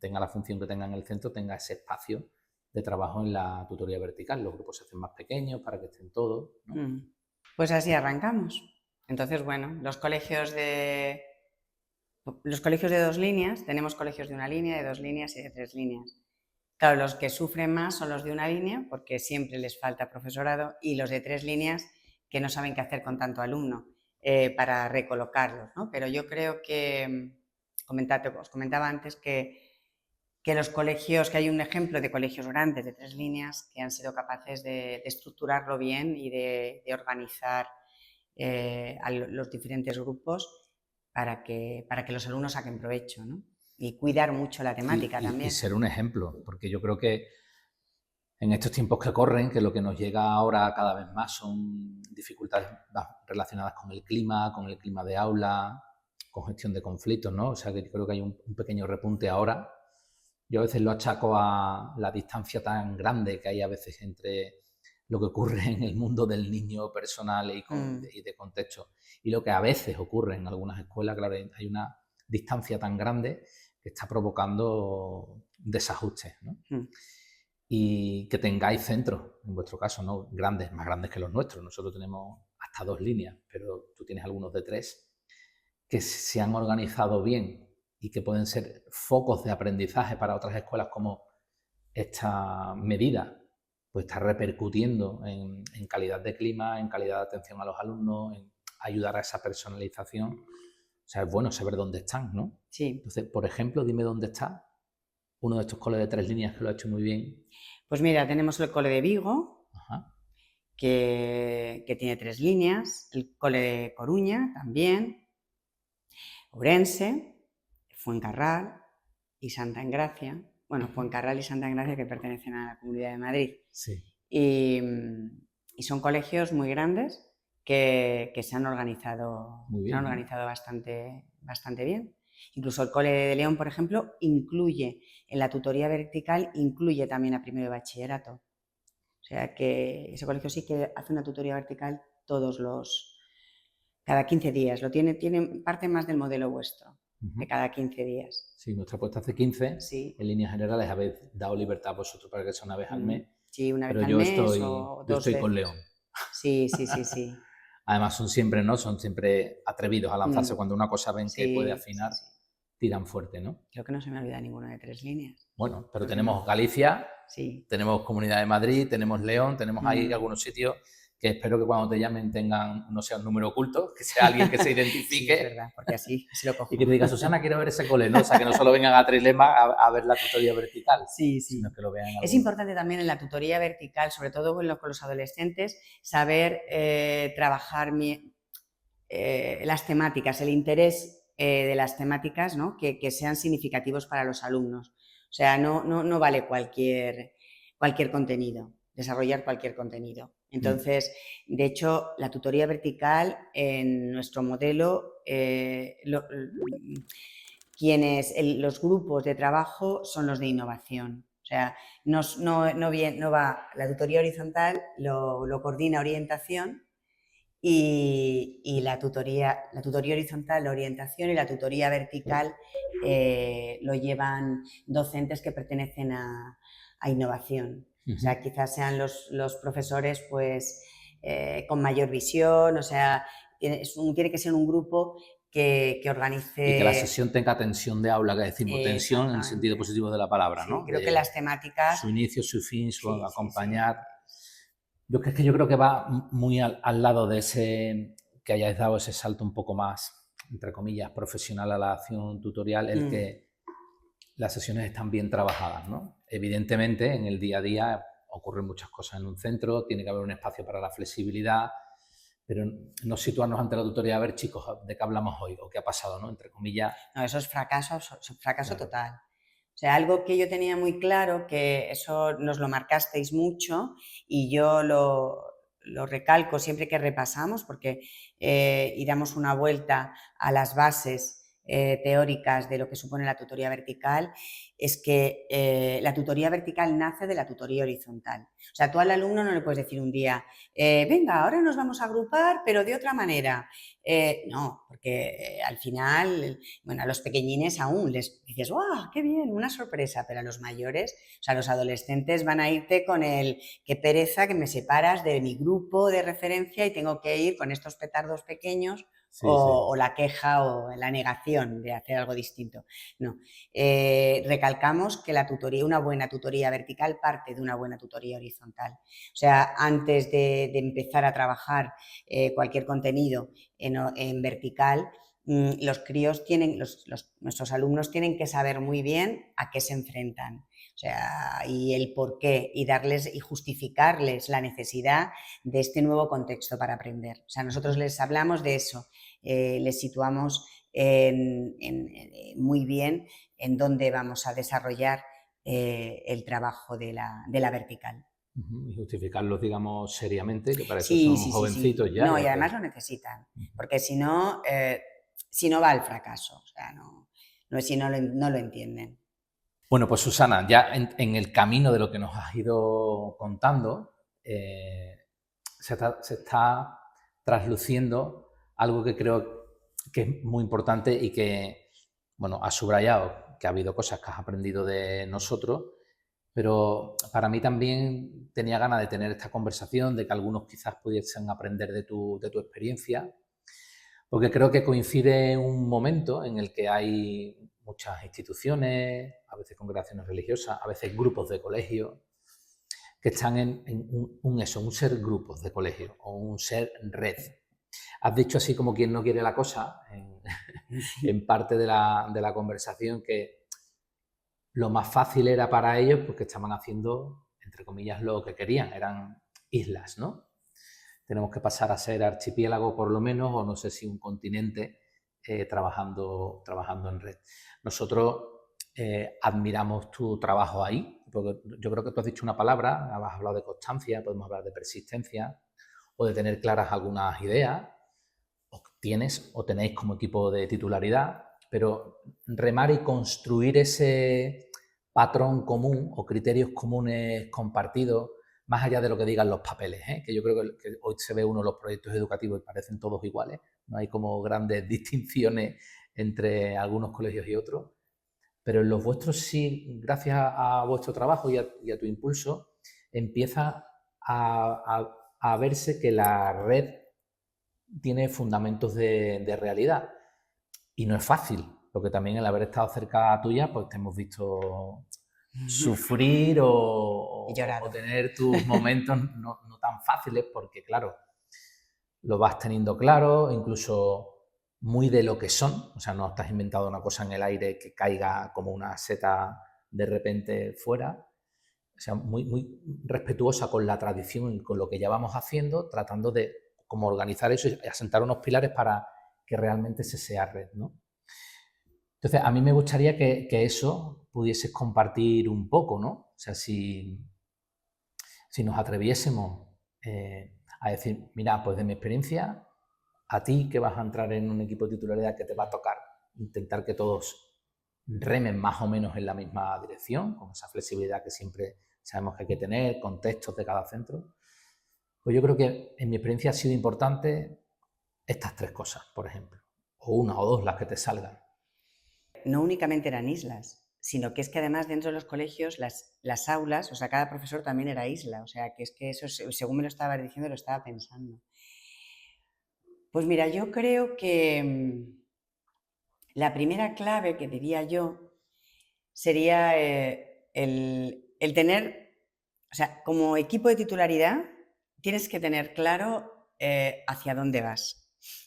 tenga la función que tenga en el centro, tenga ese espacio de trabajo en la tutoría vertical. Los grupos se hacen más pequeños para que estén todos, ¿no? Pues así arrancamos. Entonces, bueno, los colegios de 2 líneas, tenemos colegios de 1 línea, de 2 líneas y de 3 líneas. Claro, los que sufren más son los de 1 línea, porque siempre les falta profesorado, y los de 3 líneas, que no saben qué hacer con tanto alumno para recolocarlos, ¿no? Pero yo creo que, os comentaba antes que los colegios, que hay un ejemplo de colegios grandes de 3 líneas que han sido capaces de estructurarlo bien y de organizar a los diferentes grupos para que los alumnos saquen provecho, ¿no? Y cuidar mucho la temática también. Y ser un ejemplo, porque yo creo que En estos tiempos que corren, que lo que nos llega ahora cada vez más son dificultades relacionadas con el clima de aula, con gestión de conflictos, ¿no? O sea, que creo que hay un pequeño repunte ahora. Yo a veces lo achaco a la distancia tan grande que hay a veces entre lo que ocurre en el mundo del niño personal y de contexto y lo que a veces ocurre en algunas escuelas. Claro, hay una distancia tan grande que está provocando desajustes, ¿no? Y que tengáis centros, en vuestro caso, ¿no? Grandes, más grandes que los nuestros. Nosotros tenemos hasta 2 líneas, pero tú tienes algunos de 3, que se han organizado bien y que pueden ser focos de aprendizaje para otras escuelas, como esta medida pues está repercutiendo en calidad de clima, en calidad de atención a los alumnos, en ayudar a esa personalización. O sea, es bueno saber dónde están, ¿no? Sí. Entonces, por ejemplo, dime dónde está uno de estos coles de 3 líneas que lo ha hecho muy bien. Pues mira, tenemos el cole de Vigo, que tiene 3 líneas, el cole de Coruña también, Ourense, Fuencarral y Santa Engracia. Bueno, Fuencarral y Santa Engracia que pertenecen a la Comunidad de Madrid. Sí. Y son colegios muy grandes que se han organizado, bien, bastante bien. Incluso el Cole de León, por ejemplo, incluye en la tutoría vertical, incluye también a primero de bachillerato. O sea que ese colegio sí que hace una tutoría vertical cada 15 días. Tiene parte más del modelo vuestro, de cada 15 días. Sí, nuestra apuesta hace 15. Sí. En líneas generales habéis dado libertad a vosotros para que sea una vez al mes. Sí, una vez pero al mes o 2 yo estoy veces. Con León. Sí. Además son siempre atrevidos a lanzarse. Cuando una cosa ven que puede afinar, tiran fuerte, ¿no? Creo que no se me olvida ninguno de 3 líneas. Bueno, pero tenemos Galicia, tenemos Comunidad de Madrid, tenemos León, tenemos ahí algunos sitios que espero que cuando te llamen no sea un número oculto, que sea alguien que se identifique. Sí, es verdad, porque así lo cojo. Y que te diga, Susana, quiero ver ese cole, ¿no? O sea, que no solo vengan a Trilema a ver la tutoría vertical, sino que lo vean. Es importante también en la tutoría vertical, sobre todo con los adolescentes, saber trabajar las temáticas, el interés de las temáticas, ¿no? que sean significativos para los alumnos. O sea, no vale cualquier contenido, desarrollar cualquier contenido. Entonces, de hecho, la tutoría vertical en nuestro modelo, los grupos de trabajo son los de innovación. O sea, no va la tutoría horizontal, lo coordina orientación y la tutoría horizontal, la orientación, y la tutoría vertical lo llevan docentes que pertenecen a innovación. O sea, quizás sean los profesores pues con mayor visión, o sea, tiene que ser un grupo que organice... Y que la sesión tenga tensión de aula, que decimos, tensión en el sentido positivo de la palabra, ¿no? Creo que las temáticas... Su inicio, su fin, su acompañar... Yo creo que va muy al lado de ese, que hayáis dado ese salto un poco más, entre comillas, profesional a la acción tutorial, el que las sesiones están bien trabajadas, ¿no? Evidentemente, en el día a día ocurren muchas cosas en un centro, tiene que haber un espacio para la flexibilidad, pero no situarnos ante la tutoría, a ver, chicos, ¿de qué hablamos hoy? ¿O qué ha pasado, no? Entre comillas. No, eso es fracaso total. O sea, algo que yo tenía muy claro, que eso nos lo marcasteis mucho y yo lo recalco siempre que repasamos, porque y damos una vuelta a las bases teóricas de lo que supone la tutoría vertical, es que la tutoría vertical nace de la tutoría horizontal. O sea, tú al alumno no le puedes decir un día, venga, ahora nos vamos a agrupar, pero de otra manera. No, porque al final, bueno, a los pequeñines aún les dices, ¡wow, qué bien, una sorpresa! Pero a los mayores, o sea, los adolescentes van a irte con el, qué pereza que me separas de mi grupo de referencia y tengo que ir con estos petardos pequeños. O la queja o la negación de hacer algo distinto. No. Recalcamos que una buena tutoría vertical parte de una buena tutoría horizontal. O sea, antes de empezar a trabajar cualquier contenido en vertical, los críos nuestros alumnos tienen que saber muy bien a qué se enfrentan. O sea, y el por qué, y justificarles la necesidad de este nuevo contexto para aprender. O sea, nosotros les hablamos de eso, les situamos muy bien en dónde vamos a desarrollar el trabajo de la vertical. Y justificarlos, digamos, seriamente, que para eso son jovencitos ya. No, y además lo necesitan, porque si no va al fracaso, o sea, si no lo entienden. Bueno, pues Susana, ya en el camino de lo que nos has ido contando, se está trasluciendo algo que creo que es muy importante y que, bueno, has subrayado que ha habido cosas que has aprendido de nosotros, pero para mí también tenía ganas de tener esta conversación, de que algunos quizás pudiesen aprender de tu experiencia, porque creo que coincide un momento en el que hay muchas instituciones, a veces congregaciones religiosas, a veces grupos de colegio, que están en un ser grupos de colegio o un ser red. Has dicho así como quien no quiere la cosa, en parte de la conversación, que lo más fácil era para ellos porque estaban haciendo, entre comillas, lo que querían, eran islas, ¿no? Tenemos que pasar a ser archipiélago por lo menos, o no sé si un continente, trabajando en red. Nosotros admiramos tu trabajo ahí, porque yo creo que tú has dicho una palabra, has hablado de constancia, podemos hablar de persistencia, o de tener claras algunas ideas, o tenéis como equipo de titularidad, pero remar y construir ese patrón común o criterios comunes compartidos, más allá de lo que digan los papeles, que yo creo que hoy se ve uno de los proyectos educativos y parecen todos iguales, no hay como grandes distinciones entre algunos colegios y otros, pero en los vuestros sí, gracias a vuestro trabajo y a tu impulso, empieza a verse que la red tiene fundamentos de realidad. Y no es fácil, porque también el haber estado cerca tuya, pues te hemos visto sufrir o tener tus momentos no tan fáciles, porque claro, lo vas teniendo claro, incluso muy de lo que son, o sea, no estás inventando una cosa en el aire que caiga como una seta de repente fuera, o sea, muy, muy respetuosa con la tradición y con lo que ya vamos haciendo, tratando de como organizar eso y asentar unos pilares para que realmente se sea red, ¿no? Entonces, a mí me gustaría que eso pudieses compartir un poco, ¿no? O sea, si nos atreviésemos a decir, mira, pues de mi experiencia, a ti que vas a entrar en un equipo de titularidad que te va a tocar intentar que todos remen más o menos en la misma dirección, con esa flexibilidad que siempre sabemos que hay que tener, contextos de cada centro. Pues yo creo que en mi experiencia ha sido importante estas tres cosas, por ejemplo, o una o dos las que te salgan. No únicamente eran islas, sino que es que además dentro de los colegios las aulas, o sea, cada profesor también era isla, o sea, que es que eso, según me lo estabas diciendo, lo estaba pensando. Pues mira, yo creo que la primera clave que diría yo sería el tener, o sea, como equipo de titularidad tienes que tener claro hacia dónde vas.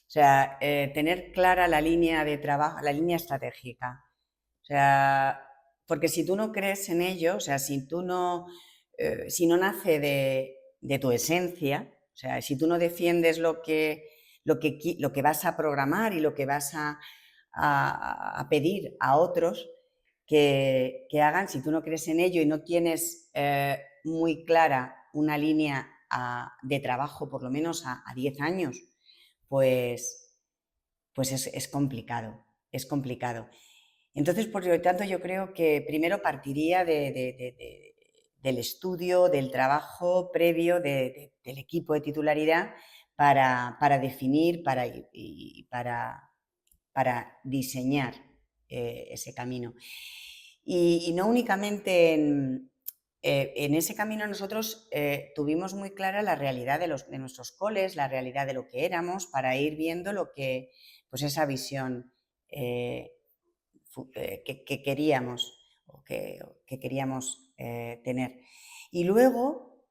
O sea, tener clara la línea de trabajo, la línea estratégica. O sea, porque si tú no crees en ello, o sea, si no nace de tu esencia, o sea, si tú no defiendes lo que vas a programar y lo que vas a pedir a otros que hagan, si tú no crees en ello y no tienes muy clara una línea de trabajo, por lo menos a 10 años, pues es complicado, es complicado. Entonces, por lo tanto, yo creo que primero partiría del estudio, del trabajo previo del equipo de titularidad para definir, para diseñar ese camino. Y no únicamente en ese camino nosotros tuvimos muy clara la realidad de nuestros coles, la realidad de lo que éramos, para ir viendo lo que, pues esa visión que queríamos o que queríamos tener. Y luego,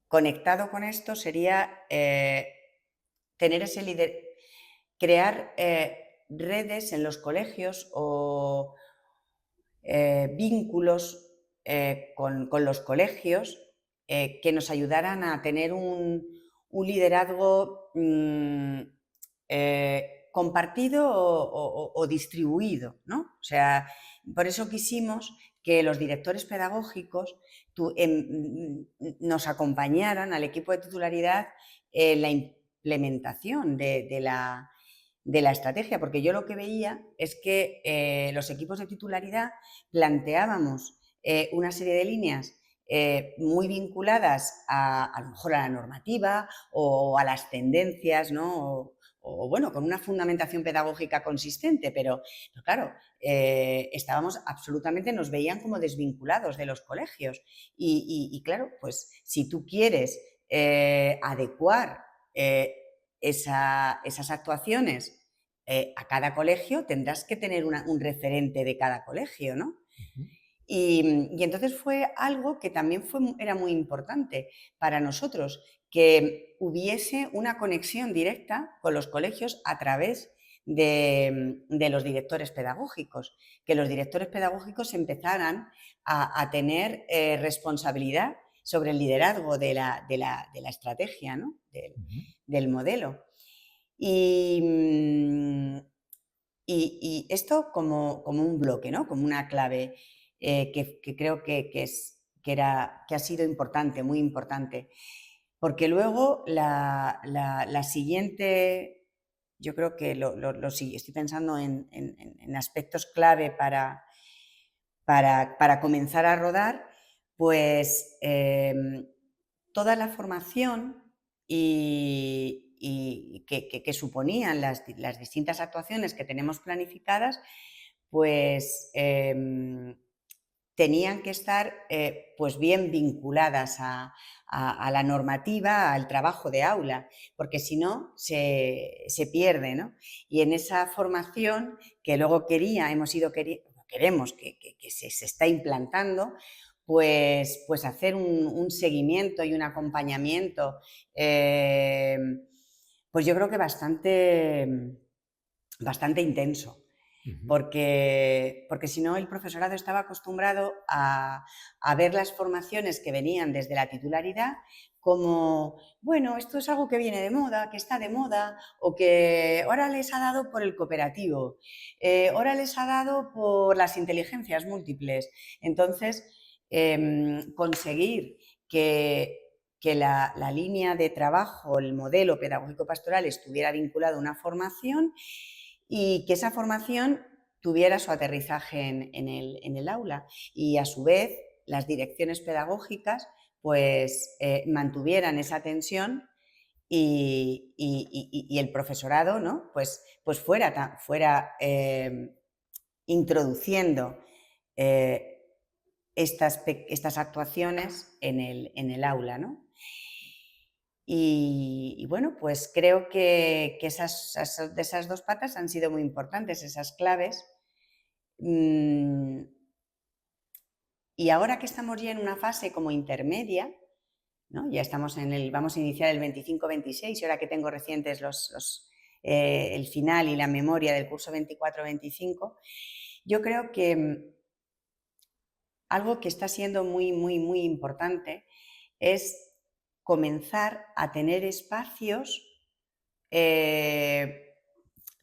conectado con esto, sería tener ese líder, crear redes en los colegios o vínculos con los colegios que nos ayudaran a tener un liderazgo compartido o distribuido, ¿no? O sea, por eso quisimos que los directores pedagógicos nos acompañaran al equipo de titularidad la implementación de la estrategia, porque yo lo que veía es que los equipos de titularidad planteábamos una serie de líneas muy vinculadas a lo mejor a la normativa o a las tendencias, ¿no? O bueno, con una fundamentación pedagógica consistente, pero claro, estábamos absolutamente, nos veían como desvinculados de los colegios. Y claro, pues si tú quieres adecuar esas actuaciones a cada colegio, tendrás que tener un referente de cada colegio, ¿no? Uh-huh. Y entonces fue algo que también era muy importante para nosotros, que hubiese una conexión directa con los colegios a través de los directores pedagógicos, que los directores pedagógicos empezaran a tener responsabilidad sobre el liderazgo de la estrategia, ¿no? Del modelo. Y esto como un bloque, ¿no? Como una clave que creo que ha sido importante, muy importante. Porque luego la siguiente, yo creo que estoy pensando en aspectos clave para comenzar a rodar, pues toda la formación y que suponían las distintas actuaciones que tenemos planificadas, pues tenían que estar pues bien vinculadas a la normativa, al trabajo de aula, porque si no se pierde, ¿no? Y en esa formación que luego queremos que se está implantando, pues hacer un seguimiento y un acompañamiento, pues yo creo que bastante intenso. Porque si no, el profesorado estaba acostumbrado a ver las formaciones que venían desde la titularidad como, bueno, esto es algo que viene de moda, que está de moda, o que ahora les ha dado por el cooperativo, ahora les ha dado por las inteligencias múltiples. Entonces, conseguir que la línea de trabajo, el modelo pedagógico pastoral estuviera vinculado a una formación y que esa formación tuviera su aterrizaje en el aula y a su vez las direcciones pedagógicas pues mantuvieran esa tensión y el profesorado, ¿no? pues fuera introduciendo estas actuaciones en el aula, ¿no? Y bueno, pues creo que de esas dos patas han sido muy importantes, esas claves. Y ahora que estamos ya en una fase como intermedia, ¿no? Ya estamos vamos a iniciar el 25-26 y ahora que tengo recientes el final y la memoria del curso 24-25, yo creo que algo que está siendo muy, muy, muy importante es comenzar a tener espacios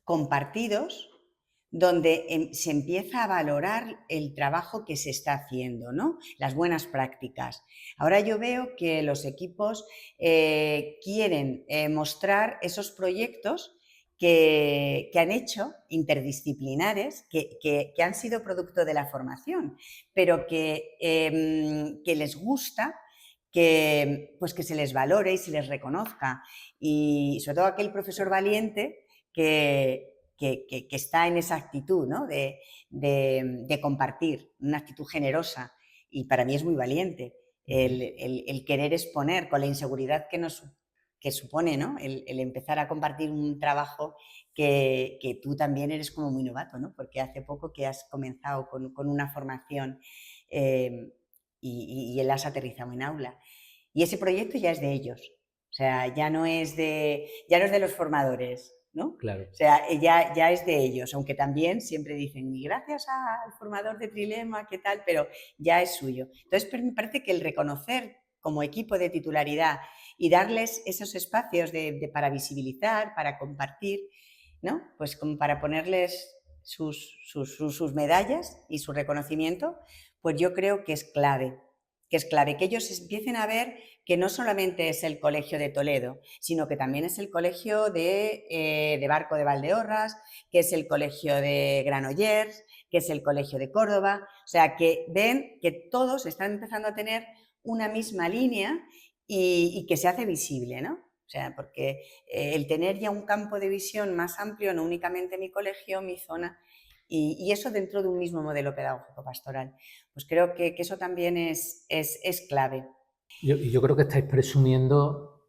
compartidos donde se empieza a valorar el trabajo que se está haciendo, ¿no? Las buenas prácticas. Ahora yo veo que los equipos quieren mostrar esos proyectos que han hecho interdisciplinares, que han sido producto de la formación, pero que les gusta que se les valore y se les reconozca. Y sobre todo aquel profesor valiente que está en esa actitud, ¿no? de compartir, una actitud generosa. Y para mí es muy valiente el querer exponer con la inseguridad que supone, ¿no? el empezar a compartir un trabajo que tú también eres como muy novato, ¿no? Porque hace poco que has comenzado con una formación y él has aterrizado en aula. Y ese proyecto ya es de ellos. O sea, ya no es de los formadores, ¿no? Claro. O sea, ya es de ellos, aunque también siempre dicen, y gracias al formador de Trilema, ¿qué tal? Pero ya es suyo. Entonces, me parece que el reconocer como equipo de titularidad y darles esos espacios para visibilizar, para compartir, ¿no? Pues como para ponerles sus medallas y su reconocimiento, pues yo creo que es clave. que es clave, que ellos empiecen a ver que no solamente es el Colegio de Toledo, sino que también es el Colegio de Barco de Valdeorras, que es el Colegio de Granollers, que es el Colegio de Córdoba, o sea, que ven que todos están empezando a tener una misma línea y que se hace visible, ¿no? O sea, porque el tener ya un campo de visión más amplio, no únicamente mi colegio, mi zona, y eso dentro de un mismo modelo pedagógico pastoral, pues creo que eso también es clave. Yo creo que estáis presumiendo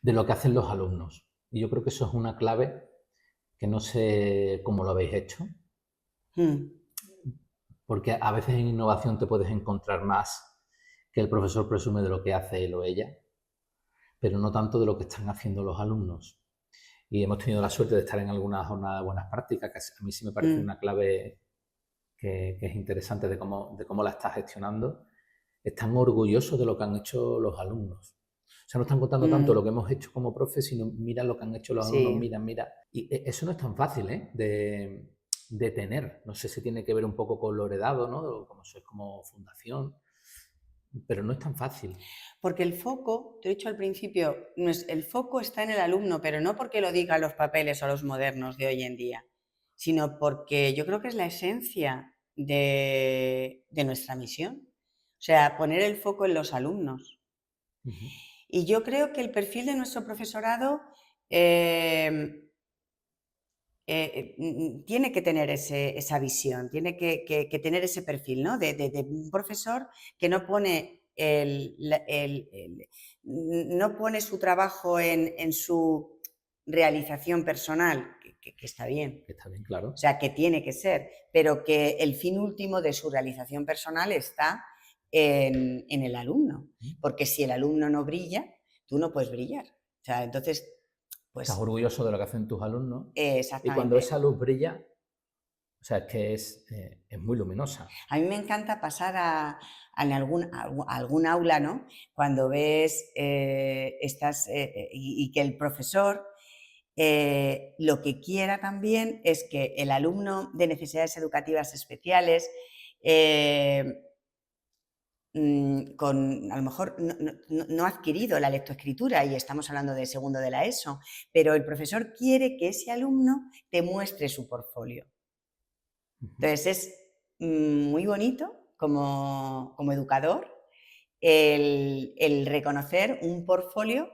de lo que hacen los alumnos. Y yo creo que eso es una clave que no sé cómo lo habéis hecho. Porque a veces en innovación te puedes encontrar más que el profesor presume de lo que hace él o ella, pero no tanto de lo que están haciendo los alumnos. Y hemos tenido la suerte de estar en alguna jornada de buenas prácticas, que a mí sí me parece una clave que es interesante de cómo la estás gestionando. Están orgullosos de lo que han hecho los alumnos. O sea, no están contando tanto lo que hemos hecho como profe, sino mira lo que han hecho los alumnos, mira. Y eso no es tan fácil, de tener. No sé si tiene que ver un poco con lo heredado, ¿no? Como sois como fundación, pero no es tan fácil. Porque el foco, te he dicho al principio, el foco está en el alumno, pero no porque lo digan los papeles o los modernos de hoy en día, sino porque yo creo que es la esencia de nuestra misión. O sea, poner el foco en los alumnos. Y yo creo que el perfil de nuestro profesorado tiene que tener esa visión, tiene que tener ese perfil, ¿no? De un profesor que no pone, no pone su trabajo en su realización personal, que está bien. Que está bien, claro. O sea, que tiene que ser, pero que el fin último de su realización personal está en el alumno. Porque si el alumno no brilla, tú no puedes brillar. O sea, entonces, pues... Estás orgulloso de lo que hacen tus alumnos. Exactamente. Y cuando esa luz brilla, o sea, es que es muy luminosa. A mí me encanta pasar a algún aula, ¿no? Cuando ves y que el profesor lo que quiera también es que el alumno de necesidades educativas especiales, a lo mejor no ha adquirido la lectoescritura, y estamos hablando de segundo de la ESO, pero el profesor quiere que ese alumno te muestre su portfolio. Entonces es muy bonito como educador el reconocer un portfolio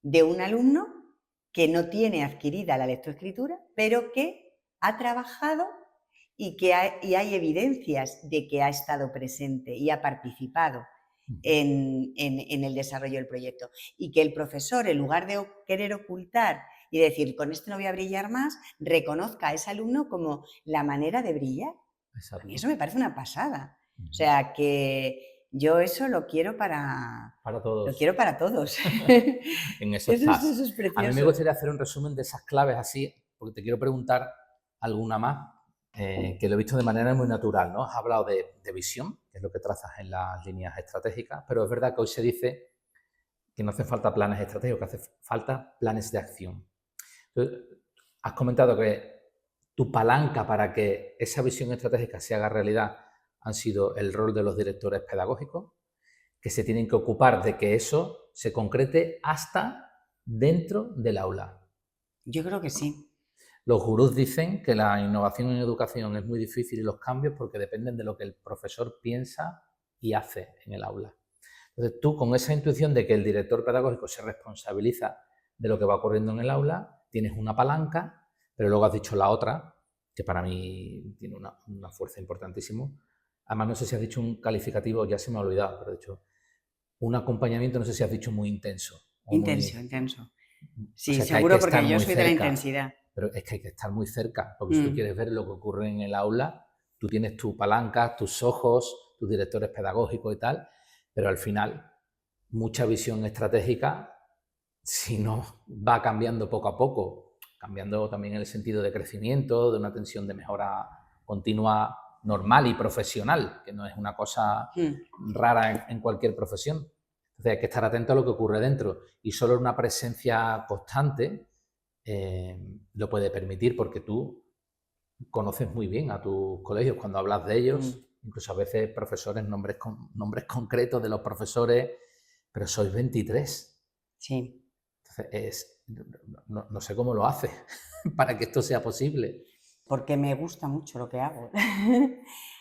de un alumno que no tiene adquirida la lectoescritura, pero que ha trabajado y hay evidencias de que ha estado presente y ha participado en el desarrollo del proyecto. Y que el profesor, en lugar de querer ocultar y decir, con esto no voy a brillar más, reconozca a ese alumno como la manera de brillar. Exacto. A mí eso me parece una pasada. O sea, que yo eso lo quiero para todos. Lo quiero para todos. En eso estás. Eso es precioso. A mí me gustaría hacer un resumen de esas claves así, porque te quiero preguntar alguna más, que lo he visto de manera muy natural, ¿no? Has hablado de visión, que es lo que trazas en las líneas estratégicas, pero es verdad que hoy se dice que no hacen falta planes estratégicos, que hace falta planes de acción. Entonces, has comentado que tu palanca para que esa visión estratégica se haga realidad han sido el rol de los directores pedagógicos, que se tienen que ocupar de que eso se concrete hasta dentro del aula. Yo creo que sí. Los gurús dicen que la innovación en educación es muy difícil y los cambios porque dependen de lo que el profesor piensa y hace en el aula. Entonces tú, con esa intuición de que el director pedagógico se responsabiliza de lo que va ocurriendo en el aula, tienes una palanca, pero luego has dicho la otra, que para mí tiene una fuerza importantísima. Además, no sé si has dicho un calificativo, ya se me ha olvidado, pero he dicho un acompañamiento, no sé si has dicho muy intenso. Intenso. Sí, o sea, seguro, porque yo soy de la intensidad. Pero es que hay que estar muy cerca, porque si tú quieres ver lo que ocurre en el aula, tú tienes tu palanca, tus ojos, tus directores pedagógicos y tal, pero al final, mucha visión estratégica, si no va cambiando poco a poco, cambiando también en el sentido de crecimiento, de una tensión de mejora continua, normal y profesional, que no es una cosa rara en cualquier profesión. Entonces hay que estar atento a lo que ocurre dentro, y solo una presencia constante lo puede permitir, porque tú conoces muy bien a tus colegios. Cuando hablas de ellos, incluso a veces profesores, nombres concretos de los profesores, pero sois 23. Sí. Entonces, no sé cómo lo hace para que esto sea posible. Porque me gusta mucho lo que hago,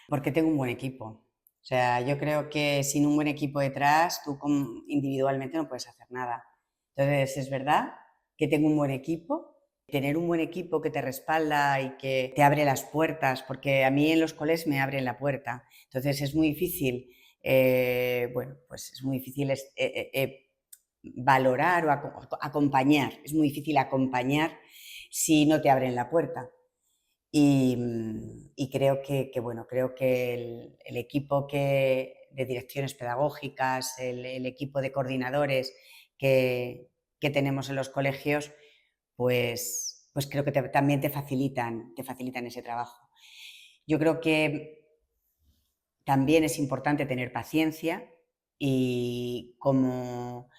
porque tengo un buen equipo. O sea, yo creo que sin un buen equipo detrás, tú individualmente no puedes hacer nada. Entonces, es verdad que tengo un buen equipo. Tener un buen equipo que te respalda y que te abre las puertas, porque a mí en los coles me abren la puerta. Entonces, es muy difícil, pues es muy difícil valorar o acompañar. Es muy difícil acompañar si no te abren la puerta. Y creo que el equipo de direcciones pedagógicas, el equipo de coordinadores que tenemos en los colegios, pues creo que también te facilitan ese trabajo. Yo creo que también es importante tener paciencia y como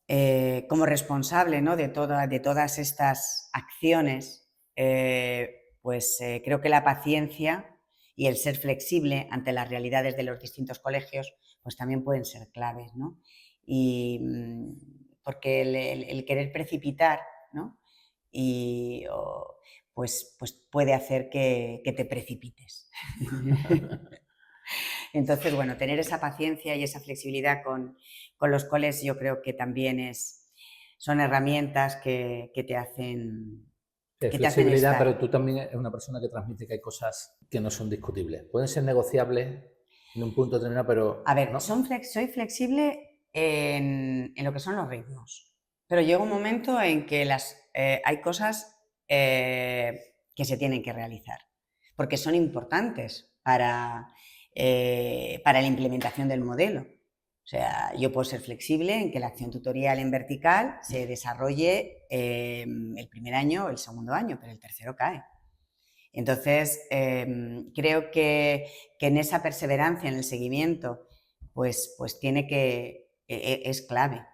responsable, ¿no?, de todas estas acciones, creo que la paciencia y el ser flexible ante las realidades de los distintos colegios pues también pueden ser claves, ¿no? Porque el querer precipitar, ¿no?, pues puede hacer que te precipites. Entonces, bueno, tener esa paciencia y esa flexibilidad con los coles yo creo que también son herramientas que te hacen... flexibilidad, pero tú también eres una persona que transmite que hay cosas que no son discutibles. Pueden ser negociables en un punto determinado, pero... A ver, ¿no? soy flexible en lo que son los ritmos, pero llega un momento en que hay cosas que se tienen que realizar, porque son importantes para la implementación del modelo. O sea, yo puedo ser flexible en que la acción tutorial en vertical se desarrolle el primer año o el segundo año, pero el tercero cae. Entonces, creo que en esa perseverancia, en el seguimiento, pues es clave,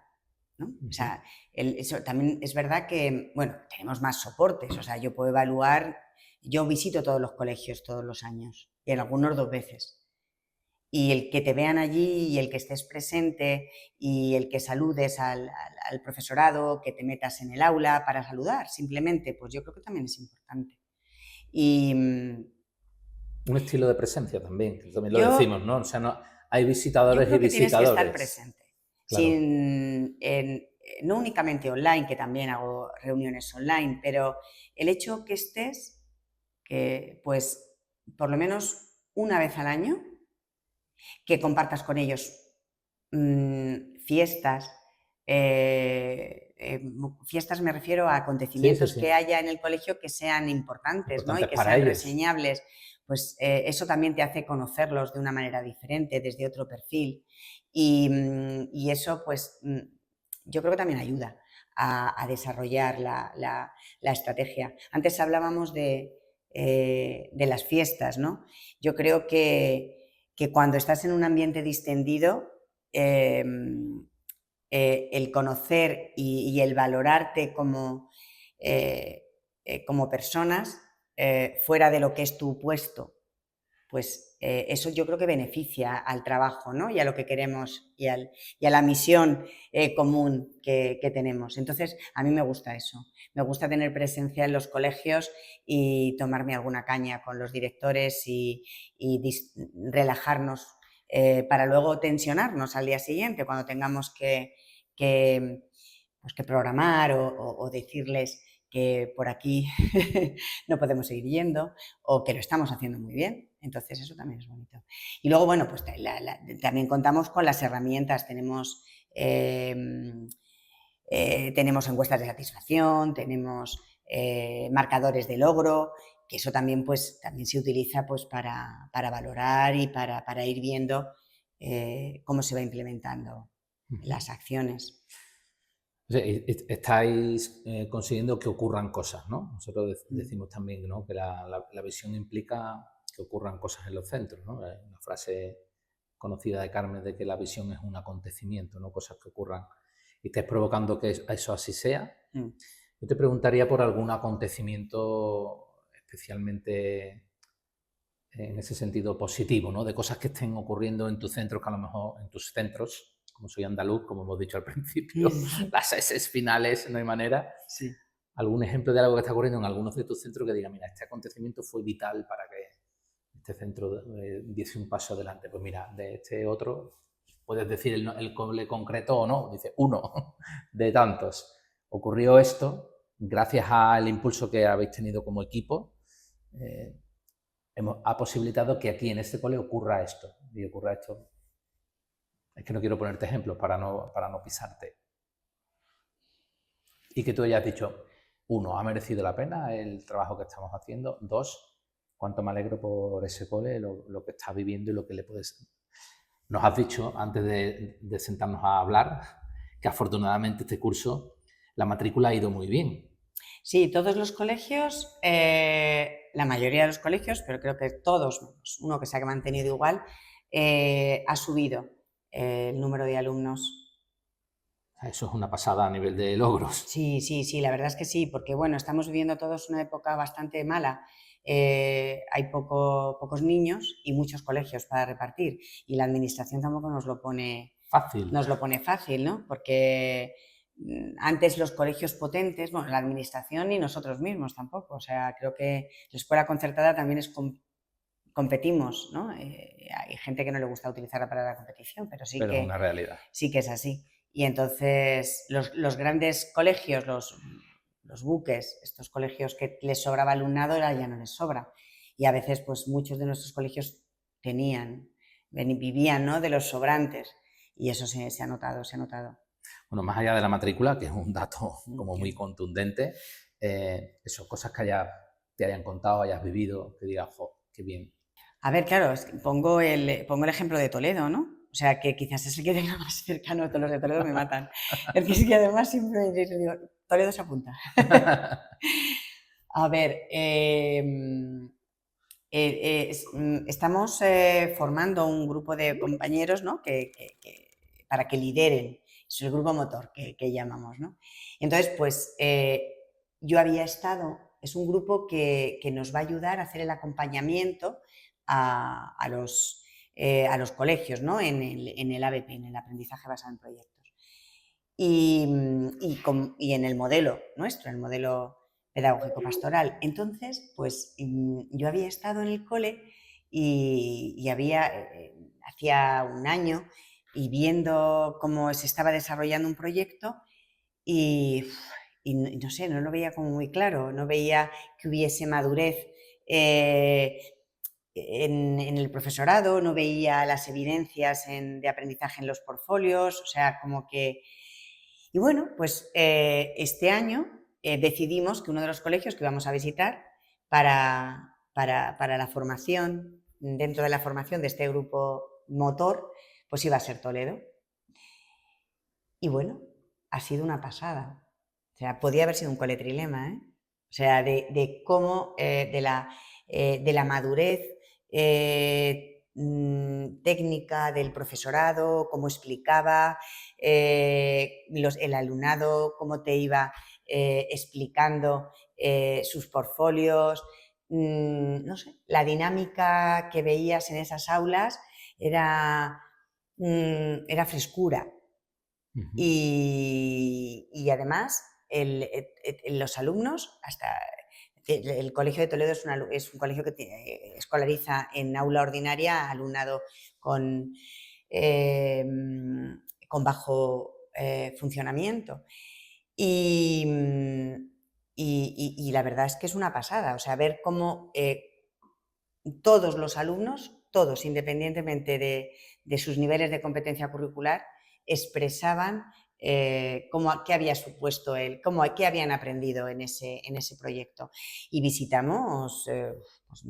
¿no? O sea, eso también es verdad que, bueno, tenemos más soportes. O sea, yo puedo evaluar, yo visito todos los colegios todos los años y en algunos 2 veces. Y el que te vean allí y el que estés presente y el que saludes al profesorado, que te metas en el aula para saludar, simplemente, pues yo creo que también es importante. Y un estilo de presencia también, que también lo decimos, ¿no? O sea, no, hay visitadores y visitadores. Tienes que estar presente. Claro. No únicamente online, que también hago reuniones online, pero el hecho que estés, que pues por lo menos una vez al año, que compartas con ellos fiestas. Fiestas me refiero a acontecimientos que haya en el colegio que sean importantes, ¿no?, y que sean reseñables. Pues eso también te hace conocerlos de una manera diferente, desde otro perfil. Y eso, pues, yo creo que también ayuda a desarrollar la estrategia. Antes hablábamos de las fiestas, ¿no? Yo creo que cuando estás en un ambiente distendido, el conocer y el valorarte como personas fuera de lo que es tu puesto, pues eso yo creo que beneficia al trabajo, ¿no?, y a lo que queremos y a la misión común que tenemos. Entonces, a mí me gusta eso. Me gusta tener presencia en los colegios y tomarme alguna caña con los directores y relajarnos para luego tensionarnos al día siguiente cuando tengamos que programar o decirles que por aquí no podemos seguir yendo o que lo estamos haciendo muy bien. Entonces, eso también es bonito. Y luego, bueno, pues también contamos con las herramientas. Tenemos encuestas de satisfacción, tenemos marcadores de logro, que eso también, también se utiliza pues, para valorar y para ir viendo cómo se va implementando las acciones. O sea, estáis consiguiendo que ocurran cosas, ¿no? Nosotros decimos también, ¿no?, que la visión implica que ocurran cosas en los centros, ¿no? Una frase conocida de Carmen de que la visión es un acontecimiento, ¿no?, cosas que ocurran, y estáis provocando que eso así sea. Yo te preguntaría por algún acontecimiento especialmente en ese sentido positivo, ¿no? De cosas que estén ocurriendo en tus centros, que a lo mejor en tus centros, como soy andaluz, como hemos dicho al principio, las S finales, no hay manera. Sí. ¿Algún ejemplo de algo que está ocurriendo en algunos de tus centros que diga, mira, este acontecimiento fue vital para que este centro diese un paso adelante? Pues mira, de este otro, puedes decir el cole concreto o no, dice uno de tantos. Ocurrió esto, gracias al impulso que habéis tenido como equipo, ha posibilitado que aquí en este cole ocurra esto. Y ocurra esto. Es que no quiero ponerte ejemplos para no pisarte. Y que tú hayas dicho, 1, ha merecido la pena el trabajo que estamos haciendo. 2, cuánto me alegro por ese cole, lo que está viviendo y lo que le puedes... Nos has dicho, antes de sentarnos a hablar, que afortunadamente este curso, la matrícula ha ido muy bien. Sí, todos los colegios, la mayoría de los colegios, pero creo que todos, uno que se ha mantenido igual, ha subido el número de alumnos. Eso es una pasada a nivel de logros. Sí, sí, sí, la verdad es que sí, porque bueno, estamos viviendo todos una época bastante mala. Hay pocos niños y muchos colegios para repartir, y la administración tampoco nos lo pone fácil, ¿no? Porque antes los colegios potentes, bueno, la administración y nosotros mismos tampoco, o sea, creo que la escuela concertada también competimos, ¿no? Hay gente que no le gusta utilizar la palabra competición, pero sí pero que es una realidad. Sí que es así. Y entonces los grandes colegios, los buques, estos colegios que les sobraba alumnado, ahora ya no les sobra. Y a veces pues muchos de nuestros colegios vivían, ¿no?, de los sobrantes. Y eso se ha notado. Bueno, más allá de la matrícula, que es un dato como muy contundente, eso, cosas que te hayan contado, hayas vivido, que digas, jo, qué bien. A ver, claro, pongo el ejemplo de Toledo, ¿no? O sea, que quizás es el que tenga más cercano, todos los de Toledo me matan. Es que además siempre digo, Toledo se apunta. A ver, estamos formando un grupo de compañeros, ¿no?, para que lideren. Es el grupo motor que llamamos, ¿no? Entonces, pues yo había estado, es un grupo que nos va a ayudar a hacer el acompañamiento a los colegios, ¿no?, en el ABP, en el aprendizaje basado en proyectos. Y en el modelo nuestro, el modelo pedagógico pastoral. Entonces, pues yo había estado en el cole y hacía un año, y viendo cómo se estaba desarrollando un proyecto y no sé, no lo veía como muy claro, no veía que hubiese madurez en el profesorado, no veía las evidencias de aprendizaje en los portfolios, o sea, como que... Y bueno, pues este año decidimos que uno de los colegios que íbamos a visitar para la formación, dentro de la formación de este grupo motor, pues iba a ser Toledo. Y bueno, ha sido una pasada. O sea, podía haber sido un cole trilema, ¿eh? O sea, de cómo, de la madurez técnica del profesorado, cómo explicaba, el alumnado, cómo te iba explicando sus portfolios. No sé, la dinámica que veías en esas aulas era frescura. Y además, los alumnos, hasta el Colegio de Toledo es un colegio que escolariza en aula ordinaria alumnado con bajo funcionamiento. Y la verdad es que es una pasada, o sea, ver cómo todos los alumnos, todos, independientemente de sus niveles de competencia curricular, expresaban qué había supuesto qué habían aprendido en ese proyecto. Y visitamos pues,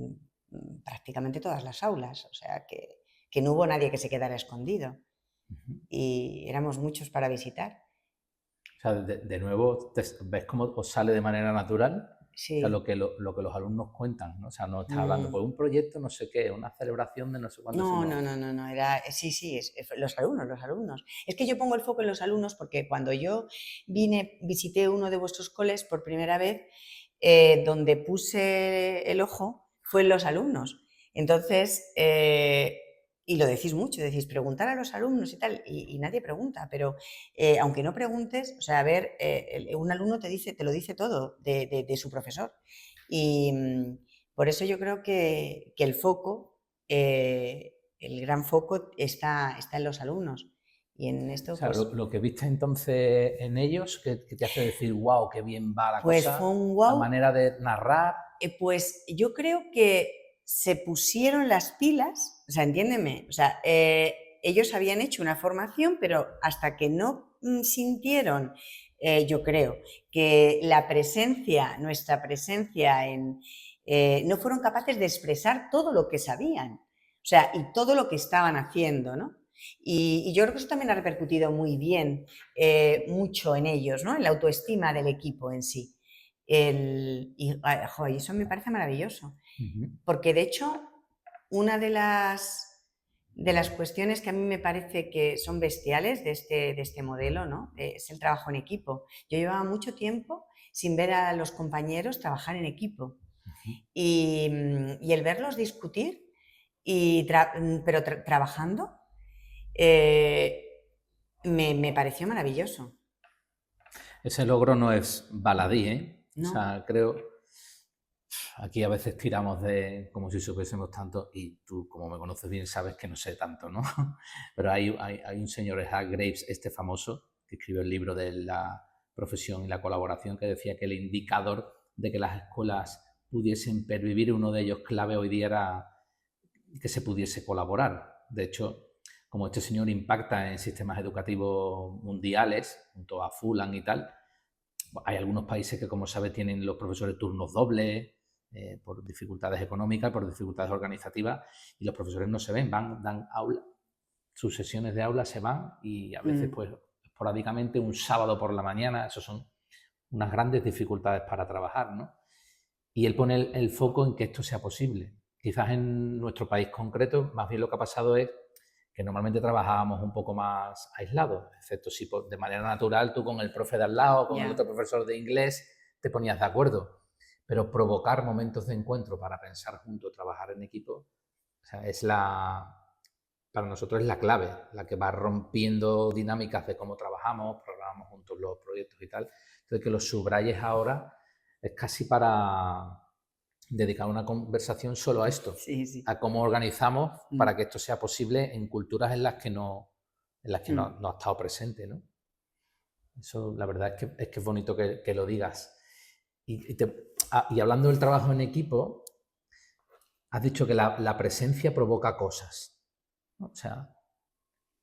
prácticamente todas las aulas, o sea que no hubo nadie que se quedara escondido. Y éramos muchos para visitar. O sea, de nuevo, ¿ves cómo os sale de manera natural? Sí. O sea, lo que los alumnos cuentan, ¿no? O sea, no estás hablando por un proyecto, no sé qué, una celebración de no sé cuánto. No, era... Sí, los alumnos. Es que yo pongo el foco en los alumnos porque cuando yo visité uno de vuestros coles por primera vez, donde puse el ojo fue en los alumnos. Entonces, y lo decís mucho, decís preguntar a los alumnos y tal, y nadie pregunta, pero aunque no preguntes, o sea, a ver, un alumno te lo dice todo de su profesor. Y por eso yo creo que el foco, el gran foco está en los alumnos. Y en esto, O sea, pues... lo que viste entonces en ellos, que te hace decir, wow, qué bien va la Pues cosa, fue un la wow. manera de narrar. Pues yo creo que se pusieron las pilas, o sea, entiéndeme, o sea, ellos habían hecho una formación, pero hasta que no sintieron, yo creo, que la presencia, nuestra presencia no fueron capaces de expresar todo lo que sabían, o sea, y todo lo que estaban haciendo, ¿no? Y yo creo que eso también ha repercutido muy bien, mucho en ellos, ¿no? En la autoestima del equipo en sí. Y eso me parece maravilloso, porque de hecho una de las cuestiones que a mí me parece que son bestiales de este modelo, ¿no? Es el trabajo en equipo. Yo llevaba mucho tiempo sin ver a los compañeros trabajar en equipo y el verlos discutir, pero trabajando, me pareció maravilloso. Ese logro no es baladí, ¿eh? No. O sea, creo... Aquí a veces tiramos de como si supiésemos tanto y tú, como me conoces bien, sabes que no sé tanto, ¿no? Pero hay un señor, Graves, este famoso, que escribió el libro de la profesión y la colaboración, que decía que el indicador de que las escuelas pudiesen pervivir, uno de ellos clave hoy día era que se pudiese colaborar. De hecho, como este señor impacta en sistemas educativos mundiales, junto a Fulham y tal, hay algunos países que, como sabes, tienen los profesores turnos dobles, por dificultades económicas, por dificultades organizativas, y los profesores no se ven, dan aula, sus sesiones de aula se van y a veces, pues, esporádicamente un sábado por la mañana, eso son unas grandes dificultades para trabajar, ¿no? Y él pone el foco en que esto sea posible. Quizás en nuestro país concreto, más bien lo que ha pasado es que normalmente trabajábamos un poco más aislados, excepto si de manera natural tú con el profe de al lado, con el otro profesor de inglés, te ponías de acuerdo. Pero provocar momentos de encuentro para pensar juntos, trabajar en equipo, o sea, para nosotros es la clave, la que va rompiendo dinámicas de cómo trabajamos, programamos juntos los proyectos y tal. Entonces, que los subrayes ahora es casi para dedicar una conversación solo a esto, sí. A cómo organizamos para que esto sea posible en culturas en las que no ha estado presente, ¿no? Eso, la verdad es que es bonito que lo digas. Y hablando del trabajo en equipo, has dicho que la presencia provoca cosas, ¿no? O sea,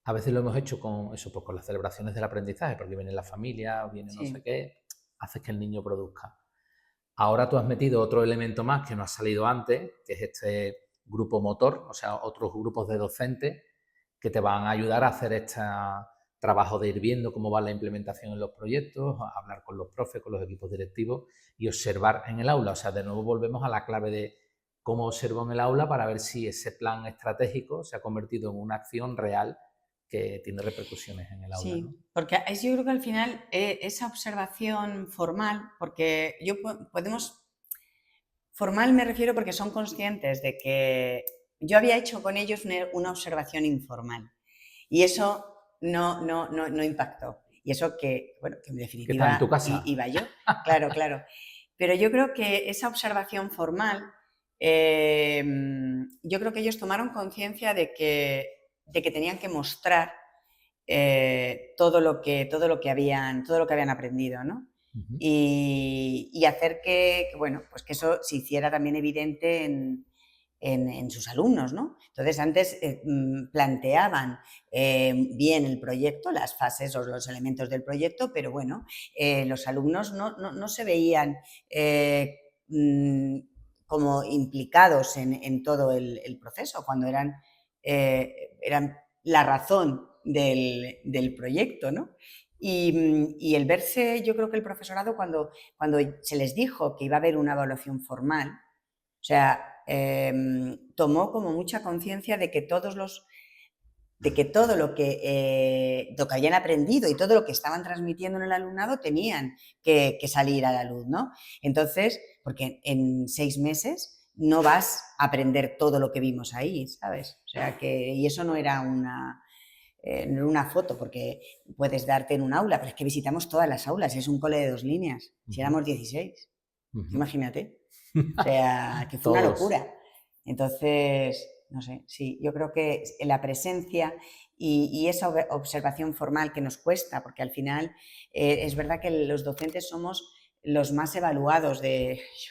a veces lo hemos hecho con eso, pues con las celebraciones del aprendizaje, porque viene la familia, viene no sé qué, haces que el niño produzca. Ahora tú has metido otro elemento más que no ha salido antes, que es este grupo motor, o sea, otros grupos de docentes que te van a ayudar a hacer este trabajo de ir viendo cómo va la implementación en los proyectos, a hablar con los profes, con los equipos directivos y observar en el aula. O sea, de nuevo volvemos a la clave de cómo observo en el aula para ver si ese plan estratégico se ha convertido en una acción real que tiene repercusiones en el aula. Sí, ¿no? porque yo creo que al final esa observación formal, porque podemos... Formal me refiero porque son conscientes de que yo había hecho con ellos una observación informal y eso no impactó. Y eso que, bueno, que en definitiva... ¿Qué tal en tu casa? Iba yo, claro. Pero yo creo que esa observación formal, yo creo que ellos tomaron conciencia de que tenían que mostrar todo lo que habían aprendido, ¿no? Y hacer que, bueno, pues que eso se hiciera también evidente en sus alumnos, ¿no? Entonces, antes planteaban bien el proyecto, las fases o los elementos del proyecto, pero bueno, los alumnos no se veían como implicados en todo el proceso, cuando eran la razón del proyecto, ¿no? Y el verse, yo creo que el profesorado, cuando se les dijo que iba a haber una evaluación formal, o sea, tomó como mucha conciencia de que todo lo que habían aprendido y todo lo que estaban transmitiendo en el alumnado tenían que salir a la luz, ¿no? Entonces, porque en 6 meses no vas a aprender todo lo que vimos ahí, ¿sabes? O sea que, y eso no era una foto, porque puedes darte en un aula, pero es que visitamos todas las aulas, es un cole de 2 líneas, si éramos 16, imagínate. O sea, que fue una locura. Entonces, no sé, sí, yo creo que la presencia y esa observación formal que nos cuesta, porque al final es verdad que los docentes somos los más evaluados yo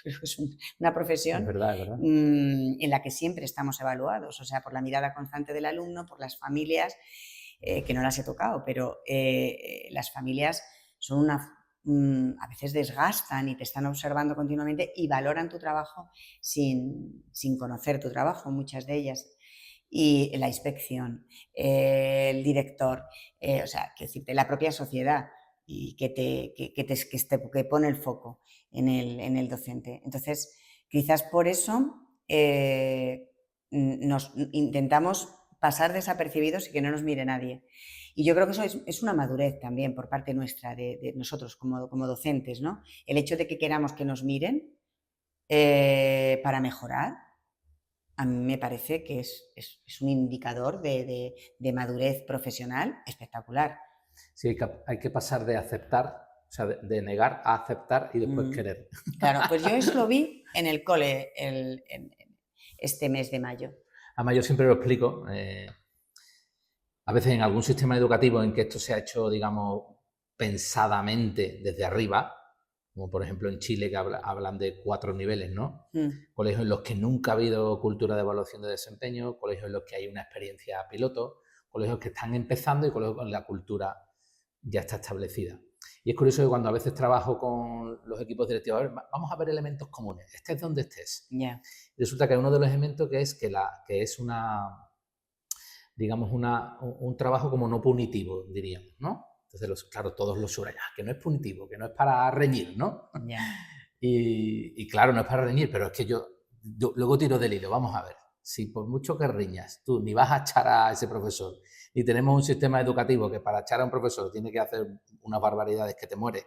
creo que es una profesión es verdad. En la que siempre estamos evaluados, o sea, por la mirada constante del alumno, por las familias, que no las he tocado, pero las familias son a veces desgastan y te están observando continuamente y valoran tu trabajo sin conocer tu trabajo, muchas de ellas. Y la inspección, el director, o sea, que decirte, la propia sociedad y que pone el foco en el docente. Entonces, quizás por eso nos intentamos pasar desapercibidos y que no nos mire nadie. Y yo creo que eso es una madurez también por parte nuestra, de nosotros como docentes, ¿no? El hecho de que queramos que nos miren para mejorar, a mí me parece que es un indicador de madurez profesional espectacular. Sí, hay que pasar de aceptar, o sea, de negar a aceptar y después querer. Claro, pues yo eso lo vi en el cole este mes de mayo. Además, yo siempre lo explico. A veces en algún sistema educativo en que esto se ha hecho, digamos, pensadamente desde arriba, como por ejemplo en Chile, que hablan de 4 niveles, ¿no? Colegios en los que nunca ha habido cultura de evaluación de desempeño, colegios en los que hay una experiencia piloto, colegios que están empezando y colegios con la cultura ya está establecida. Y es curioso que cuando a veces trabajo con los equipos directivos, a ver, vamos a ver elementos comunes, estés donde estés. Yeah. Resulta que hay uno de los elementos que es que es digamos, un trabajo como no punitivo, diríamos, ¿no? Entonces, claro, todos lo subrayan, que no es punitivo, que no es para reñir, ¿no? Yeah. Y claro, no es para reñir, pero es que yo luego tiro del hilo, vamos a ver, si por mucho que riñas, tú ni vas a echar a ese profesor, ni tenemos un sistema educativo que para echar a un profesor tiene que hacer unas barbaridades que te mueres,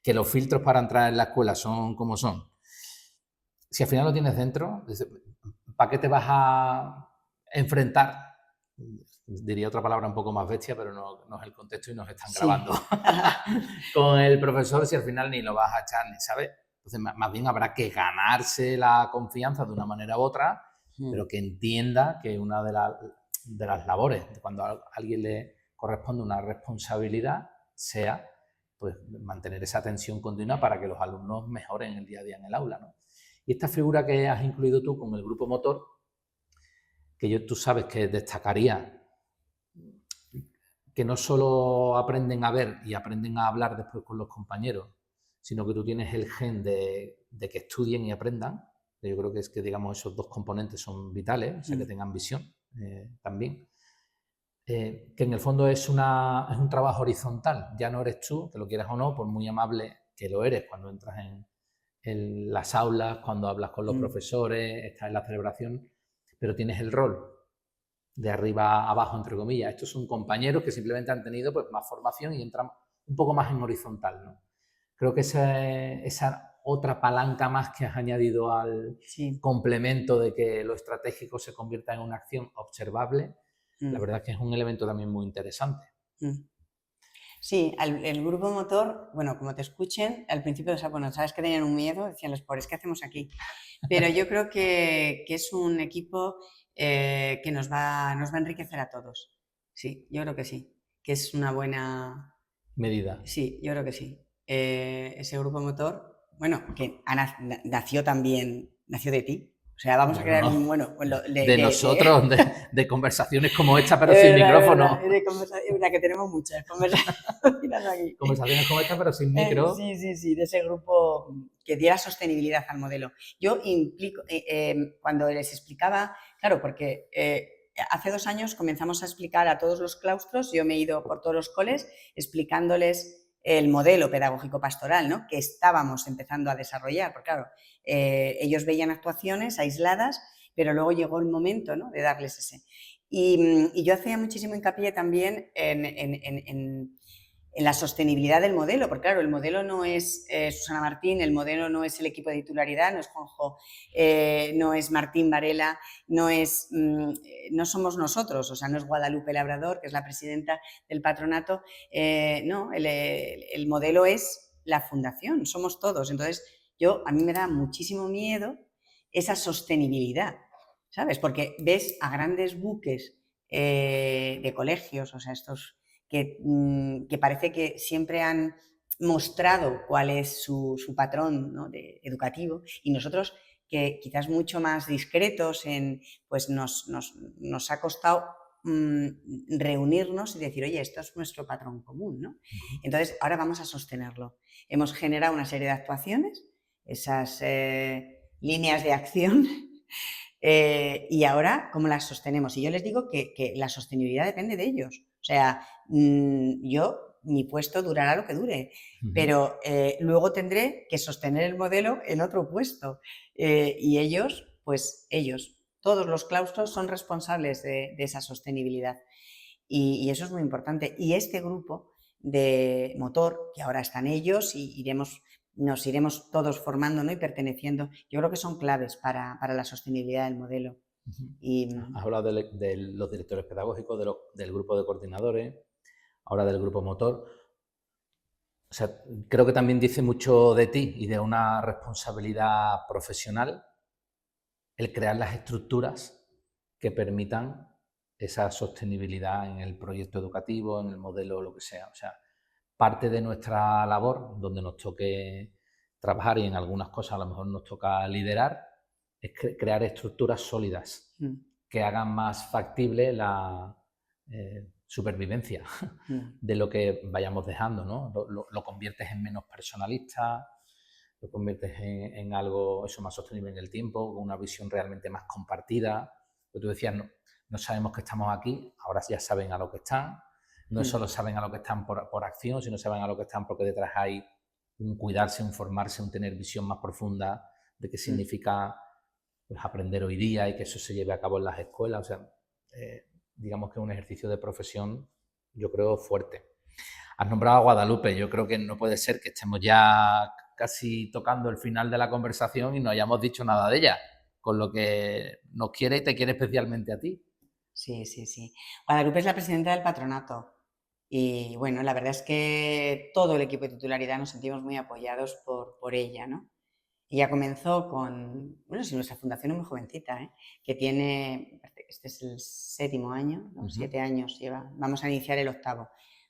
que los filtros para entrar en la escuela son como son. Si al final lo tienes dentro, ¿para qué te vas a enfrentar? Diría otra palabra un poco más bestia, pero no es el contexto y nos están grabando. Con el profesor, si al final ni lo vas a echar, ni sabes. Entonces, más bien habrá que ganarse la confianza de una manera u otra, pero que entienda que una de las labores, cuando a alguien le corresponde una responsabilidad, sea pues mantener esa atención continua para que los alumnos mejoren el día a día en el aula, ¿no? Y esta figura que has incluido tú con el grupo motor, que tú sabes que destacaría que no solo aprenden a ver y aprenden a hablar después con los compañeros, sino que tú tienes el gen de que estudien y aprendan. Yo creo que es que, digamos, esos dos componentes son vitales, o sea, que tengan visión también. Que en el fondo es un trabajo horizontal. Ya no eres tú, que lo quieras o no, por muy amable que lo eres cuando entras en las aulas, cuando hablas con los profesores, estás en la celebración, pero tienes el rol de arriba a abajo, entre comillas. Estos son compañeros que simplemente han tenido pues, más formación y entran un poco más en horizontal, ¿no? Creo que esa otra palanca más que has añadido al complemento de que lo estratégico se convierta en una acción observable, la verdad es que es un elemento también muy interesante. Sí, el grupo motor, bueno, como te escuchen, al principio, o sea, bueno, sabes que tenían un miedo, decían los pobres, ¿qué hacemos aquí? Pero yo creo que es un equipo que nos va a enriquecer a todos. Sí, yo creo que sí, que es una buena medida. Sí, yo creo que sí. Ese grupo motor, bueno, que nació de ti. O sea, vamos a crear un, bueno... nosotros, de conversaciones como esta, pero sin micrófono. La que tenemos muchas conversaciones aquí. Conversaciones como esta, pero sin micro. Sí, de ese grupo que diera sostenibilidad al modelo. Yo implico, cuando les explicaba, claro, porque hace 2 años comenzamos a explicar a todos los claustros, yo me he ido por todos los coles explicándoles el modelo pedagógico pastoral, ¿no? Que estábamos empezando a desarrollar, porque claro, ellos veían actuaciones aisladas, pero luego llegó el momento, ¿no? De darles ese. Y yo hacía muchísimo hincapié también en en la sostenibilidad del modelo, porque claro, el modelo no es Susana Martín, el modelo no es el equipo de titularidad, no es Juanjo, no es Martín Varela, no somos nosotros, o sea, no es Guadalupe Labrador, que es la presidenta del patronato, no, el modelo es la fundación, somos todos. Entonces, a mí me da muchísimo miedo esa sostenibilidad, ¿sabes? Porque ves a grandes buques de colegios, o sea, estos que parece que siempre han mostrado cuál es su patrón, ¿no?, educativo, y nosotros, que quizás mucho más discretos, pues nos ha costado reunirnos y decir, oye, esto es nuestro patrón común, ¿no? Entonces, ahora vamos a sostenerlo. Hemos generado una serie de actuaciones, esas líneas de acción, y ahora, ¿cómo las sostenemos? Y yo les digo que la sostenibilidad depende de ellos. O sea, mi puesto durará lo que dure, pero luego tendré que sostener el modelo en otro puesto. Y ellos, todos los claustros son responsables de esa sostenibilidad. Y eso es muy importante. Y este grupo de motor, que ahora están ellos, y nos iremos todos formando, ¿no?, y perteneciendo, yo creo que son claves para la sostenibilidad del modelo. Has hablado de los directores pedagógicos, del grupo de coordinadores, ahora del grupo motor. O sea, creo que también dice mucho de ti y de una responsabilidad profesional el crear las estructuras que permitan esa sostenibilidad en el proyecto educativo, en el modelo, lo que sea. O sea, parte de nuestra labor, donde nos toque trabajar y en algunas cosas a lo mejor nos toca liderar, es crear estructuras sólidas que hagan más factible la supervivencia de lo que vayamos dejando, ¿no? Lo conviertes en menos personalista, lo conviertes en algo más sostenible en el tiempo, con una visión realmente más compartida. Lo que tú decías, no sabemos que estamos aquí, ahora ya saben a lo que están. No solo saben a lo que están por acción, sino saben a lo que están porque detrás hay un cuidarse, un formarse, un tener visión más profunda de qué significa pues, aprender hoy día y que eso se lleve a cabo en las escuelas. O sea, digamos que es un ejercicio de profesión, yo creo, fuerte. Has nombrado a Guadalupe. Yo creo que no puede ser que estemos ya casi tocando el final de la conversación y no hayamos dicho nada de ella, con lo que nos quiere y te quiere especialmente a ti. Sí, sí, sí. Guadalupe es la presidenta del patronato. Y bueno, la verdad es que todo el equipo de titularidad nos sentimos muy apoyados por ella, ¿no? Ella comenzó si nuestra fundación es muy jovencita, que tiene, este es el 7º año, ¿no? 7 años lleva, vamos a iniciar el 8º. O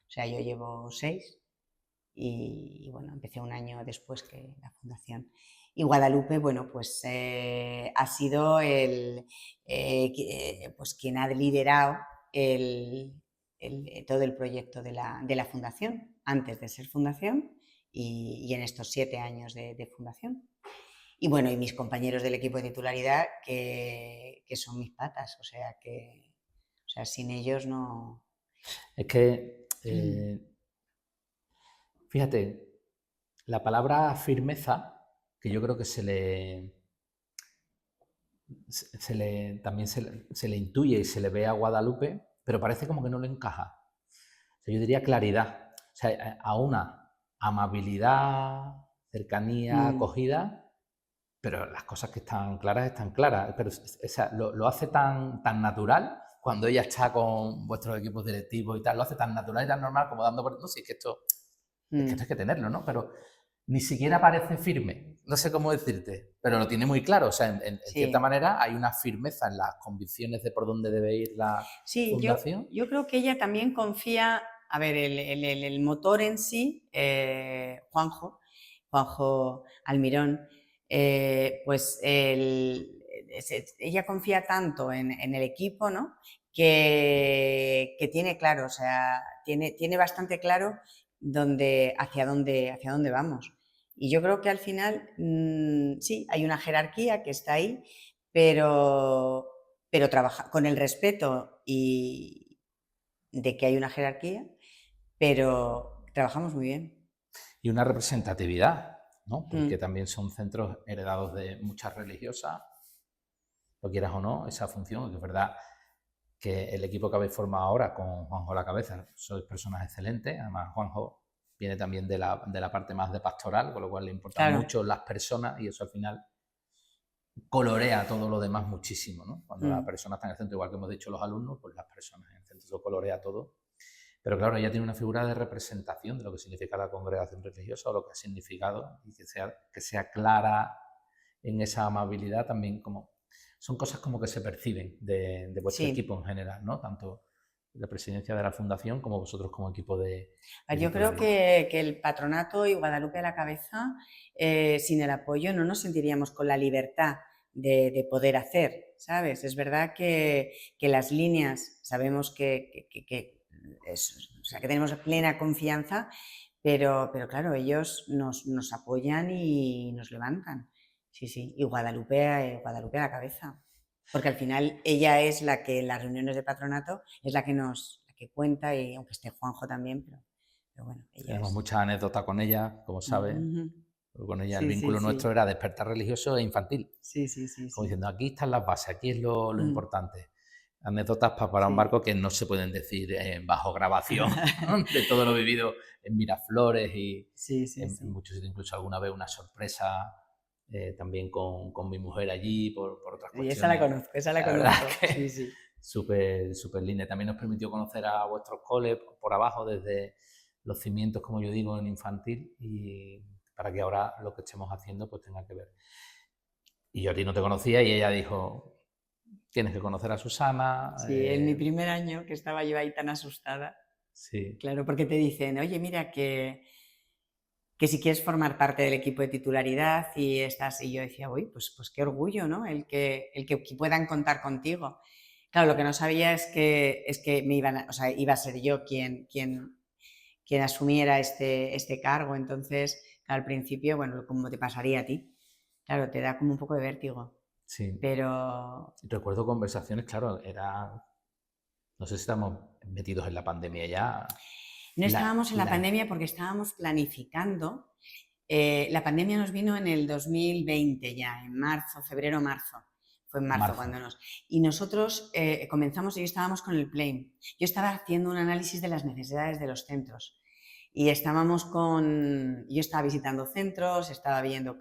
sea, yo llevo 6 y bueno, empecé un año después que la fundación. Y Guadalupe, bueno, pues ha sido pues quien ha liderado todo el proyecto de la fundación, antes de ser fundación y en estos 7 años de fundación. Y bueno, y mis compañeros del equipo de titularidad, que son mis patas, o sea, sin ellos no... Es que, fíjate, la palabra firmeza, que yo creo que también se le intuye y se le ve a Guadalupe, pero parece como que no le encaja. O sea, yo diría claridad. O sea, a una amabilidad, cercanía, acogida, pero las cosas que están claras, pero lo hace tan natural cuando ella está con vuestros equipos directivos y tal, lo hace tan natural y tan normal como dando por... No sé, es que esto hay que tenerlo, ¿no? Pero ni siquiera parece firme, no sé cómo decirte, pero lo tiene muy claro. O sea, en cierta manera hay una firmeza en las convicciones de por dónde debe ir la fundación. Yo creo que ella también confía... A ver, el motor en sí, Juanjo Almirón, pues ella confía tanto en el equipo, ¿no?, que tiene claro, o sea, tiene bastante claro hacia dónde vamos. Y yo creo que al final, sí, hay una jerarquía que está ahí, pero trabaja con el respeto y de que hay una jerarquía, pero trabajamos muy bien. Y una representatividad, ¿no? Porque también son centros heredados de muchas religiosas, lo quieras o no, esa función, que es verdad que el equipo que habéis formado ahora con Juanjo a la cabeza, sois personas excelentes. Además, Juanjo viene también de la parte más de pastoral, con lo cual le importan mucho las personas y eso al final colorea todo lo demás muchísimo, ¿no? Cuando la persona está en el centro, igual que hemos dicho los alumnos, pues las personas en el centro, eso colorea todo. Pero claro, ella tiene una figura de representación de lo que significa la congregación religiosa o lo que ha significado, y que sea clara en esa amabilidad también, como son cosas como que se perciben de vuestro equipo en general, ¿no? Tanto la presidencia de la fundación como vosotros como equipo de... Yo creo que el patronato y Guadalupe a la cabeza, sin el apoyo no nos sentiríamos con la libertad de poder hacer, ¿sabes? Es verdad que las líneas sabemos que tenemos plena confianza, pero claro, ellos nos apoyan y nos levantan. Sí, y Guadalupe a la cabeza. Porque al final ella es la que en las reuniones de patronato es la que cuenta, y aunque esté Juanjo también, pero bueno. Tenemos muchas anécdotas con ella, como sabes. Con ella el vínculo nuestro era despertar religioso e infantil. Como diciendo, aquí están las bases, aquí es lo importante. Anécdotas para un barco que no se pueden decir bajo grabación de todo lo vivido en Miraflores y en muchos sitios, incluso alguna vez una sorpresa también con mi mujer allí por otras cuestiones. Y esa la conozco. Súper linda. También nos permitió conocer a vuestros coles por abajo desde los cimientos, como yo digo, en infantil, y para que ahora lo que estemos haciendo pues tenga que ver. Y yo a ti no te conocía y ella dijo, tienes que conocer a Susana. Sí, en mi primer año, que estaba yo ahí tan asustada. Sí. Claro, porque te dicen, oye, mira, que si quieres formar parte del equipo de titularidad y estás... Y yo decía, uy, pues qué orgullo, ¿no? El que puedan contar contigo. Claro, lo que no sabía es que me iba a ser yo quien asumiera este cargo. Entonces, al principio, bueno, como te pasaría a ti, claro, te da como un poco de vértigo. Sí. Pero... Recuerdo conversaciones, claro, no sé si estamos metidos en la pandemia ya. No estábamos en la pandemia porque estábamos planificando. La pandemia nos vino en el 2020 ya, en marzo, febrero-marzo. Fue en marzo cuando nos... Y nosotros comenzamos y estábamos con el PLAIM. Yo estaba haciendo un análisis de las necesidades de los centros. Y estábamos yo estaba visitando centros, estaba viendo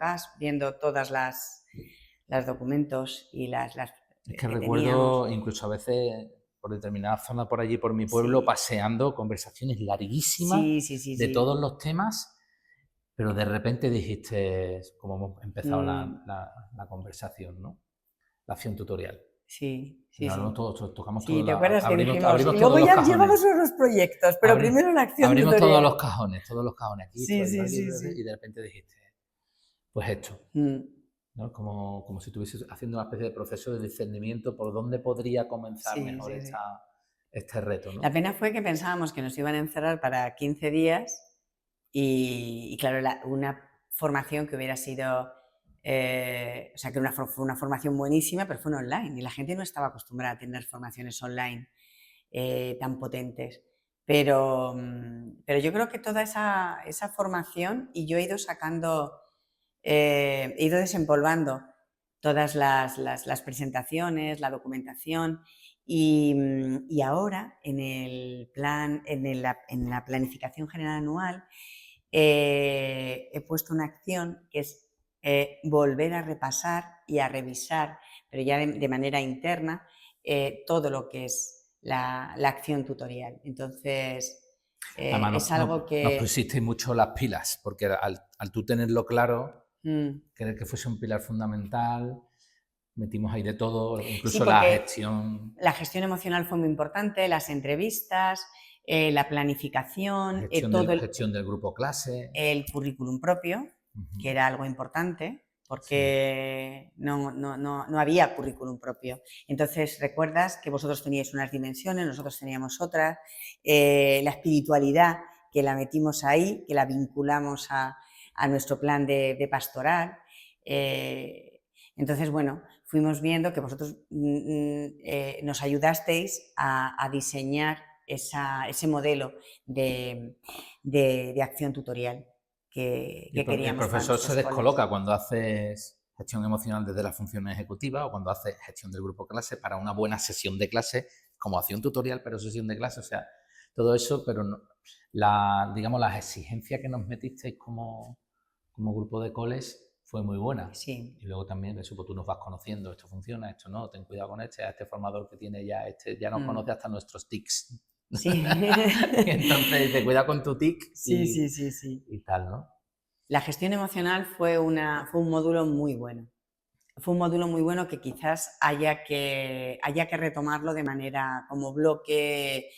todas las documentos y las es que recuerdo teníamos. Incluso a veces por determinada zona por allí, por mi pueblo, paseando, conversaciones larguísimas de todos los temas, pero de repente dijiste, como hemos empezado la conversación, ¿no? La acción tutorial. Sí. Tocamos sí, todo. ¿te acuerdas que dijimos? Abrimos y luego todos ya los llevamos unos proyectos, pero primero la acción abrimos tutorial. Abrimos todos los cajones aquí. Y de repente dijiste, pues esto. ¿no? Como si estuvieses haciendo una especie de proceso de discernimiento por dónde podría comenzar mejor este reto, ¿no? La pena fue que pensábamos que nos iban a encerrar para 15 días y claro, una formación que hubiera sido, que fue una formación buenísima, pero fue online y la gente no estaba acostumbrada a tener formaciones online tan potentes. Pero yo creo que toda esa formación, y yo he ido he ido desempolvando todas las presentaciones, la documentación, y ahora en la planificación general anual he puesto una acción que es volver a repasar y a revisar, pero ya de manera interna, todo lo que es la acción tutorial. Entonces, además, es algo que... Nos pusisteis mucho las pilas, porque al tú tenerlo claro, querer que fuese un pilar fundamental, metimos ahí de todo, incluso la gestión. La gestión emocional fue muy importante, las entrevistas, la planificación, gestión del grupo clase. El currículum propio, que era algo importante, porque no había currículum propio. Entonces, recuerdas que vosotros teníais unas dimensiones, nosotros teníamos otras, la espiritualidad, que la metimos ahí, que la vinculamos a nuestro plan de pastoral. Entonces, bueno, fuimos viendo que vosotros nos ayudasteis a diseñar ese modelo de acción tutorial que queríamos. El profesor se descoloca cuando haces gestión emocional desde la función ejecutiva o cuando haces gestión del grupo clase para una buena sesión de clase como hacía un tutorial, pero sesión de clase, o sea, todo eso, pero no, digamos, las exigencias que nos metisteis como grupo de coles fue muy buena. Sí. Y luego también eso, pues tú nos vas conociendo, esto funciona, esto no, ten cuidado con este formador que tiene ya, ya nos conoce hasta nuestros tics. Sí. Entonces, te cuida con tu tic sí. Y tal, ¿no? La gestión emocional fue un módulo muy bueno. Fue un módulo muy bueno que quizás haya que retomarlo de manera como bloque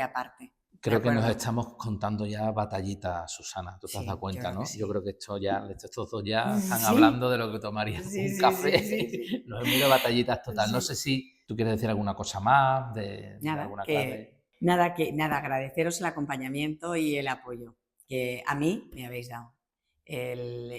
aparte. Creo que nos estamos contando ya batallitas, Susana, tú te has dado cuenta, ¿no? Sí. Yo creo que estos dos ya están hablando de lo que tomarían un café. Sí. Nos hemos ido batallitas total. No sé si tú quieres decir alguna cosa más de alguna clave. Nada, agradeceros el acompañamiento y el apoyo que a mí me habéis dado.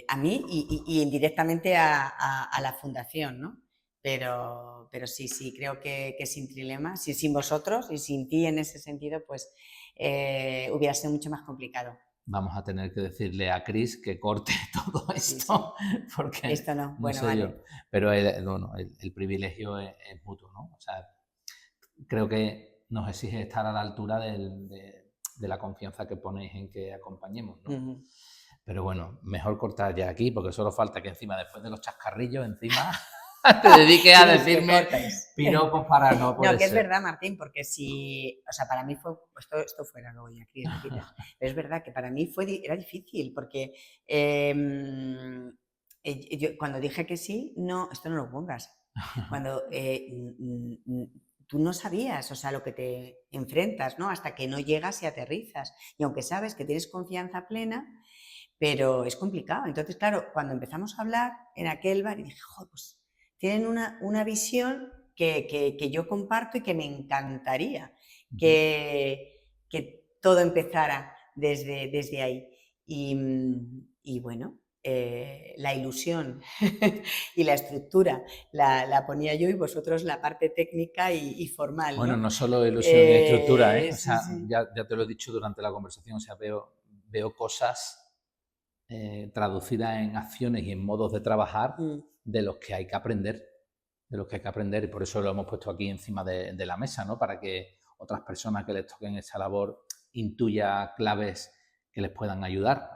A mí y indirectamente a la fundación, ¿no? Pero sí, creo que sin Trilema, sin vosotros y sin ti en ese sentido, pues hubiera sido mucho más complicado. Vamos a tener que decirle a Chris que corte todo esto, porque esto no, bueno, sé vale. yo. Pero el privilegio es mutuo, ¿no? O sea, creo que nos exige estar a la altura de la confianza que ponéis en que acompañemos, ¿no? Pero bueno, mejor cortar ya aquí, porque solo falta que encima, después de los chascarrillos, encima te dediques a decirme piropos para no poder No, que es ser. verdad, Martín, porque si... O sea, para mí fue... Esto fuera luego ya, Cris, lo quitas. Pero es verdad que para mí era difícil, porque yo, cuando dije que sí, no, esto no lo pongas. Cuando tú no sabías, o sea, lo que te enfrentas, ¿no? Hasta que no llegas y aterrizas. Y aunque sabes que tienes confianza plena, pero es complicado. Entonces, claro, cuando empezamos a hablar en aquel bar, y dije, joder, pues tienen una visión que yo comparto y que me encantaría que todo empezara desde ahí. Y bueno, la ilusión y la estructura la ponía yo y vosotros la parte técnica y formal. Bueno, no solo ilusión y estructura, ¿eh? O sea, sí. Ya te lo he dicho durante la conversación, o sea, veo cosas traducidas en acciones y en modos de trabajar de los que hay que aprender, y por eso lo hemos puesto aquí encima de la mesa, ¿no? Para que otras personas que les toquen esa labor intuya claves que les puedan ayudar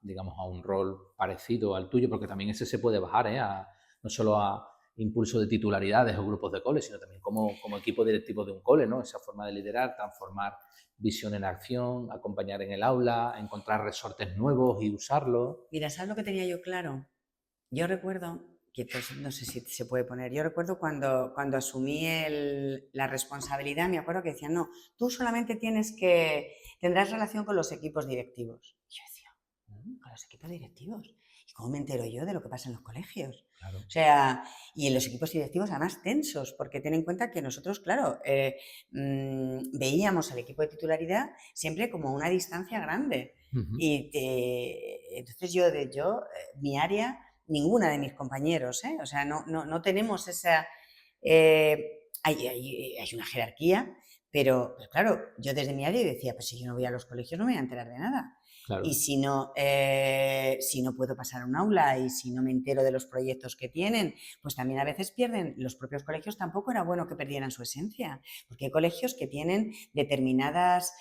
digamos, a un rol parecido al tuyo, porque también ese se puede bajar, no solo a impulso de titularidades o grupos de cole, sino también como equipo directivo de un cole, ¿no? Esa forma de liderar, transformar visión en acción, acompañar en el aula, encontrar resortes nuevos y usarlos. Mira, ¿sabes lo que tenía yo claro? Yo recuerdo que, pues no sé si se puede poner, yo recuerdo cuando asumí la responsabilidad, me acuerdo que decían, no, tú solamente tendrás relación con los equipos directivos. Y yo decía, ¿con los equipos directivos? ¿Y cómo me entero yo de lo que pasa en los colegios? Claro. O sea, y en los equipos directivos además tensos, porque ten en cuenta que nosotros, claro, veíamos al equipo de titularidad siempre como una distancia grande. Y entonces yo, mi área, ninguna de mis compañeros, o sea, no tenemos esa... hay una jerarquía, pero claro, yo desde mi área decía, pues si yo no voy a los colegios no me voy a enterar de nada. Claro. Y si no puedo pasar a un aula y si no me entero de los proyectos que tienen, pues también a veces pierden. Los propios colegios tampoco era bueno que perdieran su esencia, porque hay colegios que tienen determinadas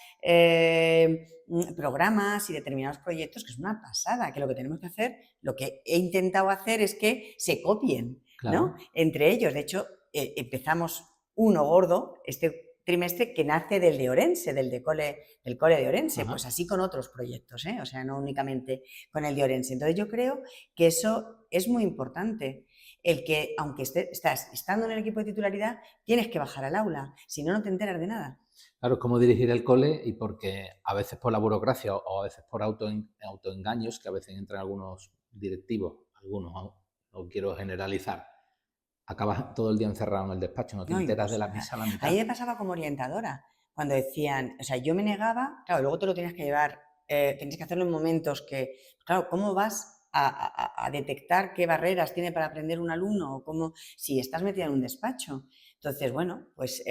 programas y determinados proyectos que es una pasada, que lo que tenemos que hacer, lo que he intentado hacer es que se copien, claro, ¿no? Entre ellos. De hecho, empezamos uno gordo este trimestre que nace del de Orense, del cole de Orense. Ajá. Pues así con otros proyectos, o sea, no únicamente con el de Orense. Entonces yo creo que eso es muy importante, el que aunque estás estando en el equipo de titularidad, tienes que bajar al aula, si no, no te enteras de nada. Claro, es como dirigir el cole y porque a veces por la burocracia o a veces por autoengaños, que a veces entran algunos directivos, no quiero generalizar, acabas todo el día encerrado en el despacho, no te enteras de la misa a la mitad. A mí me pasaba como orientadora, cuando decían, o sea, yo me negaba, claro, luego te lo tienes que llevar, tienes que hacerlo en momentos que, claro, ¿cómo vas a detectar qué barreras tiene para aprender un alumno o cómo, si estás metida en un despacho? Entonces, bueno, pues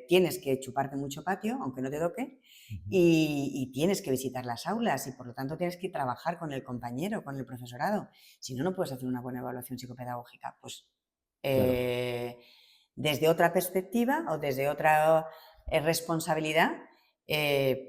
tienes que chuparte mucho patio, aunque no te toque, y tienes que visitar las aulas y por lo tanto tienes que trabajar con el compañero, con el profesorado. Si no, no puedes hacer una buena evaluación psicopedagógica. Pues claro. desde otra perspectiva o desde otra responsabilidad,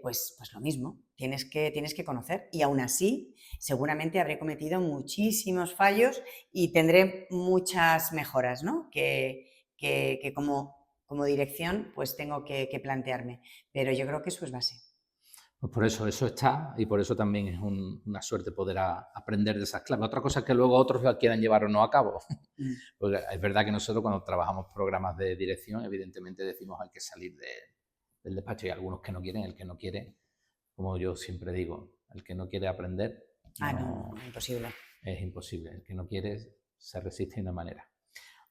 pues lo mismo, tienes que conocer. Y aún así, seguramente habré cometido muchísimos fallos y tendré muchas mejoras, ¿no? que como dirección pues tengo que plantearme. Pero yo creo que eso es base. Pues por eso está, y por eso también es una suerte poder aprender de esas claves. Otra cosa es que luego otros la quieran llevar o no a cabo. Porque es verdad que nosotros cuando trabajamos programas de dirección, evidentemente decimos hay que salir del despacho. Y algunos que no quieren, el que no quiere, como yo siempre digo, el que no quiere aprender... No, imposible. Es imposible. El que no quiere se resiste de una manera.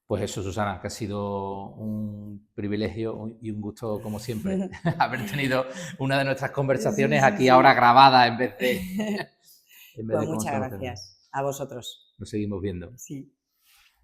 Pues eso, Susana, que ha sido un privilegio y un gusto, como siempre, haber tenido una de nuestras conversaciones aquí ahora grabada en vez de... Pues muchas gracias a vosotros. Nos seguimos viendo. Sí.